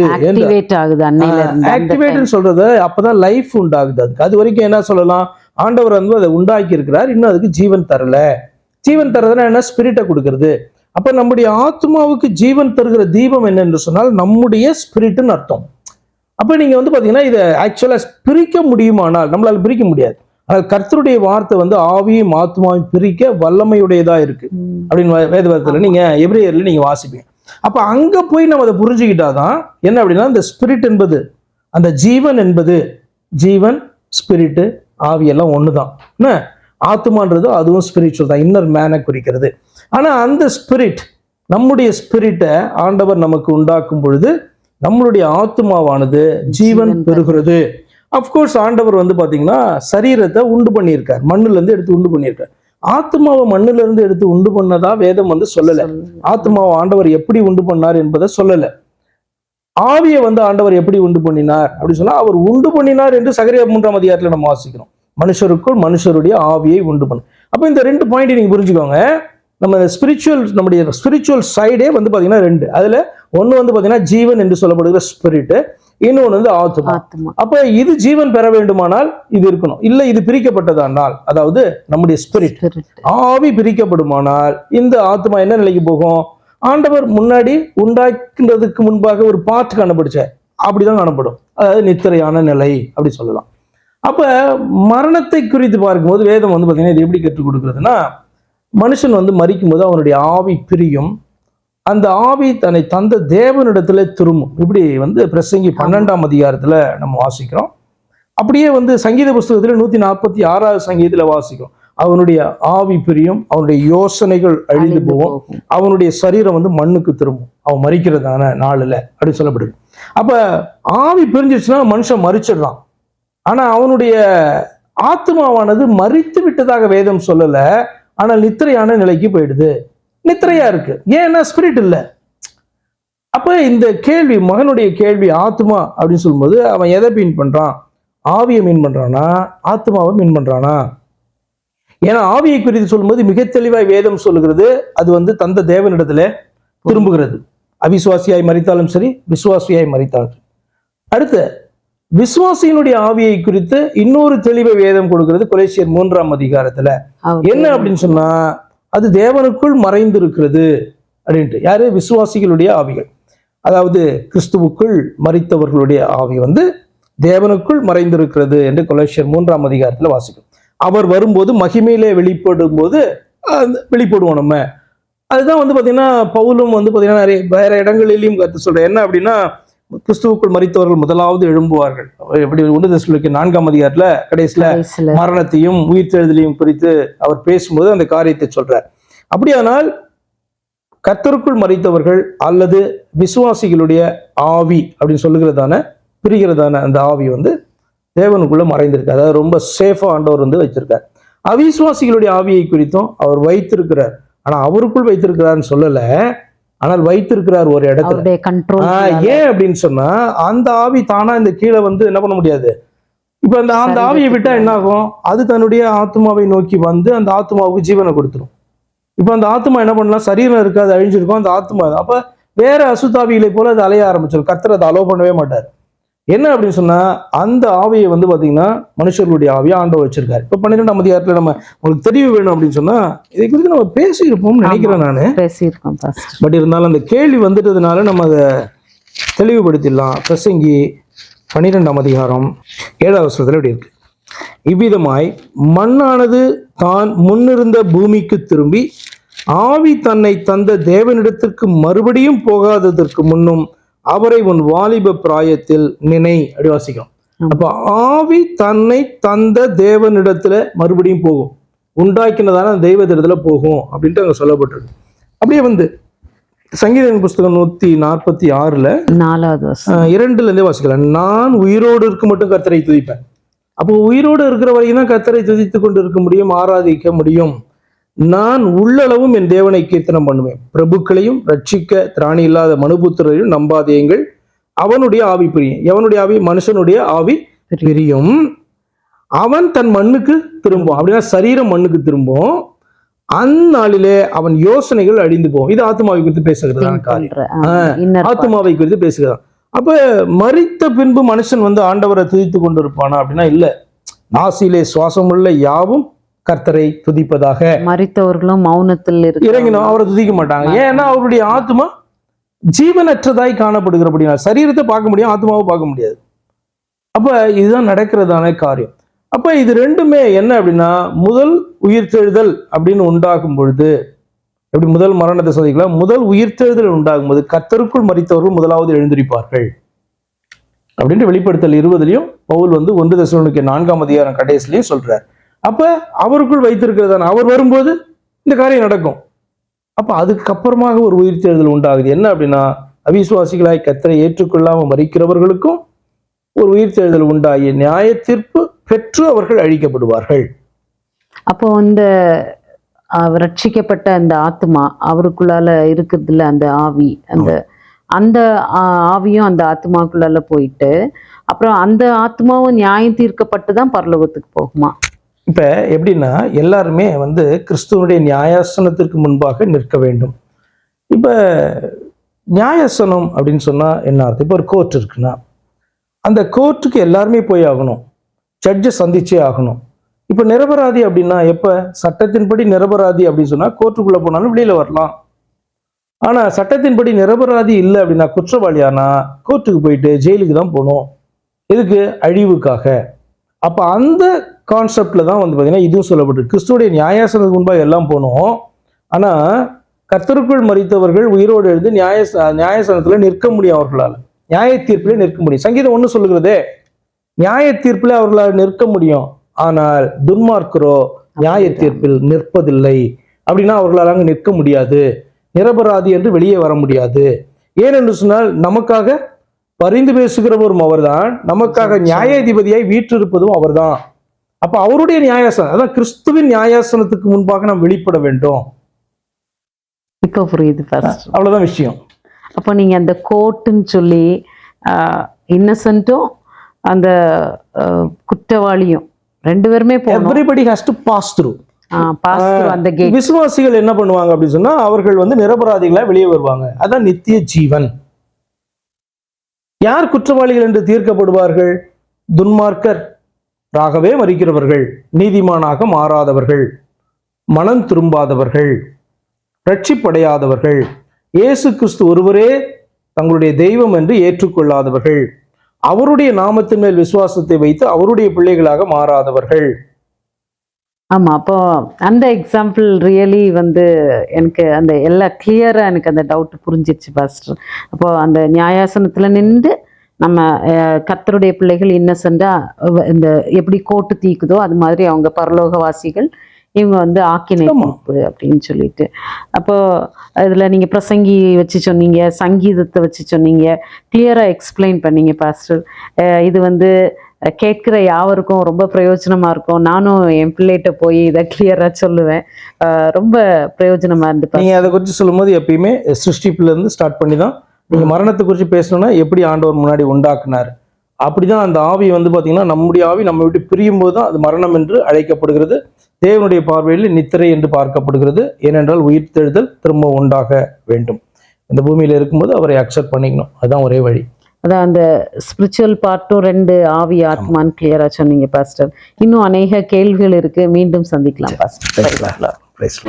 ஆக்டிவேட் சொல்றது. அப்பதான் லைஃப் உண்டாகுது. அதுக்கு அது வரைக்கும் என்ன சொல்லலாம், ஆண்டவர் வந்து அதை உண்டாக்கி இருக்கிறார், இன்னும் அதுக்கு ஜீவன் தரல. ஜீவன் தரதுன்னா என்ன, ஸ்பிரிட்டை கொடுக்கறது. அப்ப நம்முடைய ஆத்மாவுக்கு ஜீவன் தருகிற தீபம் என்ன என்று சொன்னால் நம்முடைய ஸ்பிரிட்னு அர்த்தம். அப்ப நீங்க வந்து பாத்தீங்கன்னா இதை ஆக்சுவலா பிரிக்க முடியுமானால் நம்மளால பிரிக்க முடியாது. ஆனால் கர்த்தருடைய வார்த்தை வந்து ஆவியும் ஆத்மாவையும் பிரிக்க வல்லமையுடையதா இருக்கு அப்படின்னு வேதத்துல நீங்க எபிரேயர்ல நீங்க வாசிப்பீங்க. அப்ப அங்க போய் நம்ம அதை புரிஞ்சுக்கிட்டாதான் என்ன அப்படின்னா, இந்த ஸ்பிரிட் என்பது, அந்த ஜீவன் என்பது, ஜீவன் ஸ்பிரிட்டு ஆவியெல்லாம் ஒண்ணுதான். என்ன ஆத்மான்றது அதுவும் ஸ்பிரிச்சுவல் தான், இன்னர் மேனை குறிக்கிறது. ஆனா அந்த ஸ்பிரிட், நம்முடைய ஸ்பிரிட்டை ஆண்டவர் நமக்கு உண்டாக்கும் பொழுது நம்மளுடைய ஆத்மாவானது ஜீவன் பெறுகிறது. அப்கோர்ஸ் ஆண்டவர் வந்து பாத்தீங்கன்னா சரீரத்தை உண்டு பண்ணியிருக்கார், மண்ணுல இருந்து எடுத்து உண்டு பண்ணியிருக்கார். ஆத்மாவை மண்ணுல இருந்து எடுத்து உண்டு பண்ணதா வேதம் வந்து சொல்லல. ஆத்மாவை ஆண்டவர் எப்படி உண்டு பண்ணார் என்பதை சொல்லல. ஆவியை வந்து ஆண்டவர் எப்படி உண்டு பண்ணினார் அப்படின்னு சொன்னா, அவர் உண்டு பண்ணினார் என்று சகரியா 3ஆம் அதிகாரத்துல நம்ம வாசிக்கிறோம். மனுஷருக்குள் மனுஷருடைய ஆவியை உண்டு பண்ணு. அப்ப இந்த 2 பாயிண்ட் நீங்க புரிஞ்சுக்கோங்க. நம்ம ஸ்பிரிச்சுவல், நம்முடைய ஸ்பிரிச்சுவல் சைடே வந்து பாத்தீங்கன்னா 2. அதுல ஒண்ணு வந்து பாத்தீங்கன்னா ஜீவன் என்று சொல்லப்படுகிற ஸ்பிரிட், இன்னொன்று வந்து ஆத்மா. அப்ப இது ஜீவன் பெற வேண்டுமானால் இது இருக்கணும், இல்ல இது பிரிக்கப்பட்டதானால், அதாவது நம்முடைய ஸ்பிரிட் ஆவி பிரிக்கப்படுமானால் இந்த ஆத்மா என்ன நிலைக்கு போகும், ஆண்டவர் முன்னாடி உண்டாக்குறதுக்கு முன்பாக ஒரு பார்ட் காணப்படுச்ச அப்படிதான் காணப்படும், அதாவது நித்திரையான நிலை அப்படி சொல்லலாம். அப்ப மரணத்தை குறித்து பார்க்கும்போது வேதம் வந்து பாத்தீங்கன்னா இது எப்படி கற்றுக் கொடுக்குறதுன்னா, மனுஷன் வந்து மரிக்கும் போது அவனுடைய ஆவி பிரியும், அந்த ஆவி தன்னை தந்த தேவனிடத்துல திரும்பும். இப்படி வந்து பிரசங்கி 12ஆம் அதிகாரத்துல நம்ம வாசிக்கிறோம். அப்படியே வந்து சங்கீத புஸ்தகத்துல 146வது சங்கீதத்துல வாசிக்கிறோம். அவனுடைய ஆவி பிரியும், அவனுடைய யோசனைகள் அழிந்து போகும், அவனுடைய சரீரம் வந்து மண்ணுக்கு திரும்பும், அவன் மரிக்கிறதான நாளில் அப்படின்னு சொல்லப்படுது. அப்ப ஆவி பிரிஞ்சிச்சுன்னா மனுஷன் மரிச்சிடறான். ஆனா அவனுடைய ஆத்மாவானது மரித்து விட்டதாக வேதம் சொல்லல, ஆனால் நித்திரையான நிலைக்கு போயிடுது, நித்திரையா இருக்கு. ஏன்னா ஸ்பிரிட் இல்ல. அப்ப இந்த கேள்வி, மகனுடைய கேள்வி ஆத்மா அப்படின்னு சொல்லும்போது அவன் எதை மீன் பண்றான், ஆவியை மீன் பண்றானா ஆத்மாவை மீன் பண்றானா? ஏன்னா ஆவியை குறித்து சொல்லும்போது மிக தெளிவாய் வேதம் சொல்லுகிறது, அது வந்து தந்த தேவனிடத்துல திரும்புகிறது. அவிசுவாசியாய் மரித்தாலும் சரி, விசுவாசியாய் மரித்தாலும் சரி. அடுத்து விசுவாசியினுடைய ஆவியை குறித்து இன்னொரு தெளிவை வேதம் கொடுக்கிறது கொலோசியர் 3ஆம் அதிகாரத்துல. என்ன அப்படின்னு சொன்னா, அது தேவனுக்குள் மறைந்திருக்கிறது அப்படின்ட்டு. யாரு? விசுவாசிகளுடைய ஆவிகள், அதாவது கிறிஸ்துவுக்குள் மரித்தவர்களுடைய ஆவி வந்து தேவனுக்குள் மறைந்திருக்கிறது என்று கொலோசியர் 3ஆம் அதிகாரத்துல வாசிக்கும். அவர் வரும்போது மகிமையிலே வெளிப்படும் போது வெளிப்படுவோம் நம்ம. அதுதான் வந்து பாத்தீங்கன்னா பவுலும் வந்து பாத்தீங்கன்னா நிறைய வேற இடங்களிலையும் கருத்து சொல்ற. என்ன அப்படின்னா, கிறிஸ்துவுக்குள் மரித்தவர்கள் முதலாவது எழும்புவார்கள். எப்படி 1 தெசலோனிக்கேயர் 4ஆம் அதிகாரத்துல கடைசியில மரணத்தையும் உயிர்த்தெழுதலையும் குறித்து அவர் பேசும்போது அந்த காரியத்தை சொல்றார். அப்படியானால் கர்த்தருக்குள் மரித்தவர்கள் அல்லது விசுவாசிகளுடைய ஆவி அப்படின்னு சொல்லுகிறதான பிரிகிறதான அந்த ஆவி வந்து தேவனுக்குள்ள மறைந்திருக்கு, அதாவது ரொம்ப சேஃபா ஆண்டவர் வந்து வச்சிருக்கார். அவிசுவாசிகளுடைய ஆவியை குறித்தும் அவர் வைத்திருக்கிறார், ஆனா அவருக்குள் வைத்திருக்கிறார்னு சொல்லல, ஆனால் வைத்திருக்கிறார் ஒரு இடத்துல. ஏன் அப்படின்னு சொன்னா, அந்த ஆவி தானா இந்த கீழே வந்து என்ன பண்ண முடியாது. இப்ப அந்த ஆவியை விட்டா என்ன ஆகும், அது தன்னுடைய ஆத்மாவை நோக்கி வந்து அந்த ஆத்மாவுக்கு ஜீவனை கொடுத்துரும். இப்ப அந்த ஆத்மா என்ன பண்ணலாம், சரீரம் இருக்காது, அழிஞ்சிருக்கும் அந்த ஆத்மா. அப்ப வேற அசுத்தாவிகளை போல அது அலைய ஆரம்பிச்சிடும். கர்த்தர் அதை அலோவ் பண்ணவே மாட்டார். என்ன அப்படின்னு சொன்னா, அந்த ஆவியை வந்து பாத்தீங்கன்னா மனுஷர்களுடைய ஆவியை ஆண்டவர் வச்சிருக்காரு. இப்ப 12ஆம் அதிகாரத்துல நம்ம உங்களுக்கு தெளிவு வேணும் அப்படின்னு சொன்னா இதை குறித்து நம்ம பேசியிருப்போம்னு நினைக்கிறேன் நானு. பேசியிருக்கோம். பட் இருந்தாலும் அந்த கேள்வி வந்துட்டதுனால நம்ம அதை தெளிவுபடுத்திடலாம். பிரசங்கி 12ஆம் அதிகாரம் 7வது வசனத்தில் இப்படி இருக்கு. இவ்விதமாய் மண்ணானது தான் முன்னிருந்த பூமிக்கு திரும்பி ஆவி தன்னை தந்த தேவனிடத்திற்கு மறுபடியும் போகாததற்கு முன்னும் அவரை உன் வாலிப பிராயத்தில் நினை. அப்படி வாசிக்கும். அப்ப ஆவி தன்னை தந்த தேவனிடத்துல மறுபடியும் போகும், உண்டாக்கினதான தெய்வத்திடத்துல போகும் அப்படின்ட்டு அங்க சொல்லப்பட்டிருக்கு. அப்படியே சங்கீதம் புஸ்தகம் 146 2 வாசிக்கலாம். நான் உயிரோடு இருக்க மட்டும் கர்த்தரை துதிப்பேன். அப்போ உயிரோடு இருக்கிற வரைக்கும் தான் கர்த்தரை துதித்து கொண்டு இருக்க முடியும், ஆராதிக்க முடியும். நான் உள்ளளவும் என் தேவனை கீர்த்தனம் பண்ணுவேன். பிரபுக்களையும் ரட்சிக்க திராணி இல்லாத மனுபுத்திரையும் நம்பாதேயுங்கள். அவனுடைய ஆவி பிரியும். எவனுடைய ஆவி? மனுஷனுடைய ஆவி பிரியும். அவன் தன் மண்ணுக்கு திரும்பும். அப்படின்னா சரீரம் மண்ணுக்கு திரும்பும். அந்நாளிலே அவன் யோசனைகள் அழிந்து போகும். இது ஆத்மாவை குறித்து பேசுகிறதான காரியம். ஆத்மாவை குறித்து பேசுகிறான். அப்ப மரித்த பின்பு மனுஷன் ஆண்டவரை துதித்து கொண்டு இருப்பானா அப்படின்னா இல்ல. நாசியிலே சுவாசம் உள்ள யாவும் கர்த்தரை துதிப்பதாக. மரித்தவர்களும் மௌனத்தில் இறங்கினோம், அவரை துதிக்க மாட்டாங்க. ஏன்னா அவருடைய ஆத்மா ஜீவனற்றதாய் காணப்படுகிறபடியா சரீரத்தை பார்க்க முடியும், ஆத்மாவை பார்க்க முடியாது. அப்ப இதுதான் நடக்கிறதான காரியம். அப்ப இது ரெண்டுமே என்ன அப்படின்னா, முதல் உயிர்த்தெழுதல் அப்படின்னு உண்டாகும் பொழுது எப்படி முதல் மரணத்தை சந்திக்கலாம், முதல் உயிர்த்தெழுதல் உண்டாகும் போது கர்த்தருக்குள் மரித்தவர்கள் முதலாவது எழுந்திருப்பார்கள் அப்படின்ட்டு வெளிப்படுத்தல் 20 பவுல் 1 தெசலோனிக்கே 4ஆம் அதிகாரம் கடைசிலையும் சொல்றார். அப்ப அவருக்குள் வைத்திருக்கிறதான அவர் வரும்போது இந்த காரியம் நடக்கும். அப்ப அதுக்கப்புறமாக ஒரு உயிர்த்தெழுதல் உண்டாகுது. என்ன அப்படின்னா, அவிசுவாசிகளாய் கர்த்தரை ஏற்றுக்கொள்ளாம மரிக்கிறவர்களுக்கும் ஒரு உயிர்த்தெழுதல் உண்டாகி நியாய தீர்ப்பு பெற்று அவர்கள் அழிக்கப்படுவார்கள். அப்போ ரட்சிக்கப்பட்ட அந்த ஆத்மா அவருக்குள்ளால இருக்கிறதுல அந்த ஆவி, அந்த ஆவியும் அந்த ஆத்மாக்குள்ளால போயிட்டு அப்புறம் அந்த ஆத்மாவும் நியாயம் தீர்க்கப்பட்டு தான் பரலோகத்துக்கு போகுமா? இப்ப எப்படின்னா, எல்லாருமே கிறிஸ்துவனுடைய நியாயாசனத்திற்கு முன்பாக நிற்க வேண்டும். இப்ப நியாயாசனம் அப்படின்னு சொன்னா என்ன அர்த்தம்? இப்ப ஒரு கோர்ட் இருக்குன்னா அந்த கோர்ட்டுக்கு எல்லாருமே போய் ஆகணும், ஜட்ஜை சந்திச்சே ஆகணும். இப்ப நிரபராதி அப்படின்னா எப்ப? சட்டத்தின்படி நிரபராதி அப்படின்னு சொன்னா கோர்ட்டுக்குள்ள போனாலும் வெளியில வரலாம். ஆனா சட்டத்தின்படி நிரபராதி இல்லை அப்படின்னா, குற்றவாளியானா கோர்ட்டுக்கு போயிட்டு ஜெயிலுக்கு தான் போகணும். எதுக்கு? அழிவுக்காக. அப்ப அந்த கான்செப்ட்ல தான் பாத்தீங்கன்னா இதுவும் சொல்லப்பட்டிருக்கு. கிறிஸ்துவோடைய நியாயாசனத்துக்கு முன்பாக எல்லாம் போனோம். ஆனா கர்த்தருக்குள் மரித்தவர்கள் உயிரோடு எழுந்து நியாயாசனத்துல நிற்க முடியும். அவர்களால் நியாய தீர்ப்பிலே நிற்க முடியும். சங்கீதம் 1 சொல்லுகிறதே, நியாய தீர்ப்பில் அவர்களால் நிற்க முடியும், ஆனால் துன்மார்க்கரோ நியாய தீர்ப்பில் நிற்பதில்லை. அப்படின்னா அவர்களால் அங்கு நிற்க முடியாது, நிரபராதி என்று வெளியே வர முடியாது. ஏனென்று சொன்னால் நமக்காக பரிந்து பேசுகிறவரும் அவர்தான், நமக்காக நியாயாதிபதியாய் வீற்றிருப்பதும் அவர்தான். அப்ப அவருடைய நியாயாசனம், அதான் கிறிஸ்துவின் நியாயாசனத்துக்கு முன்பாக நாம் வெளிப்பட வேண்டும். இப்போ புரியுது. அவ்வளவுதான் விஷயம். அப்போ நீங்க அந்த கோர்ட்டுன்னு சொல்லி இன்னசென்ட்டும் அந்த குற்றவாளியும் ரெண்டு பேருமே everybody has to pass through. அந்த கேட். விசுவாசிகள் என்ன பண்ணுவாங்க அப்படின்னு சொன்னா, அவர்கள் நிரபராதிகளா வெளியே வருவாங்க. அதான் நித்திய ஜீவன். யார் குற்றவாளிகள் என்று தீர்க்கப்படுவார்கள்? துன்மார்க்கர், ராகவே மரிக்கிறவர்கள், நீதிமானாக மாறாதவர்கள், மனம் திரும்பாதவர்கள், ரட்சிப்படையாதவர்கள், இயேசு கிறிஸ்து ஒருவரே தங்களுடைய தெய்வம் என்று ஏற்றுக்கொள்ளாதவர்கள், அவருடைய நாமத்தின் மேல் விசுவாசத்தை வைத்து அவருடைய பிள்ளைகளாக மாறாதவர்கள். ஆமா, அப்போ அந்த எக்ஸாம்பிள் ரியலி எனக்கு அந்த எல்லாம் கிளியரா எனக்கு அந்த டவுட் புரிஞ்சிருச்சு பாஸ்டர். அப்போ அந்த நியாயாசனத்துல நின்று நம்ம கர்த்தருடைய பிள்ளைகள் இன்னசென்ட்டா இந்த எப்படி கோட்டு தீக்குதோ அது மாதிரி அவங்க பரலோகவாசிகள், இவங்க ஆக்கினை தீர்ப்பு அப்படின்னு சொல்லிட்டு. அப்போ இதுல நீங்க பிரசங்கி வச்சு சொன்னீங்க, சங்கீதத்தை வச்சு சொன்னீங்க, கிளியரா எக்ஸ்பிளைன் பண்ணீங்க பாஸ்டர். இது கேட்கிற யாவருக்கும் ரொம்ப பிரயோஜனமா இருக்கும். நானும் என் பிள்ளைகிட்ட போய் இதை கிளியரா சொல்லுவேன். ரொம்ப பிரயோஜனமா இருந்து. நீங்க அதை குறித்து சொல்லும் போது எப்பயுமே சிருஷ்டிப்புல இருந்து ஸ்டார்ட் பண்ணி தான் நீங்க மரணத்தை குறித்து பேசணும்னா எப்படி ஆண்டவர் முன்னாடி உண்டாக்குனாரு, அப்படிதான் அந்த ஆவி பாத்தீங்கன்னா நம்முடைய ஆவி நம்ம விட்டு பிரியும் போது தான் அது மரணம் என்று அழைக்கப்படுகிறது. தேவனுடைய பார்வையில் நித்திரை என்று பார்க்கப்படுகிறது. ஏனென்றால் உயிர்த்தெழுதல் திரும்ப உண்டாக வேண்டும். இந்த பூமியில இருக்கும்போது அவரை அக்செப்ட் பண்ணிக்கணும். அதுதான் ஒரே வழி. அதான் அந்த ஸ்பிரிச்சுவல் பார்ட்டும் 2 ஆவி ஆத்மான்னு கிளியரா சொன்னீங்க பாஸ்டர். இன்னும் அநேக கேள்விகள் இருக்கு, மீண்டும் சந்திக்கலாம் பாஸ்டர்.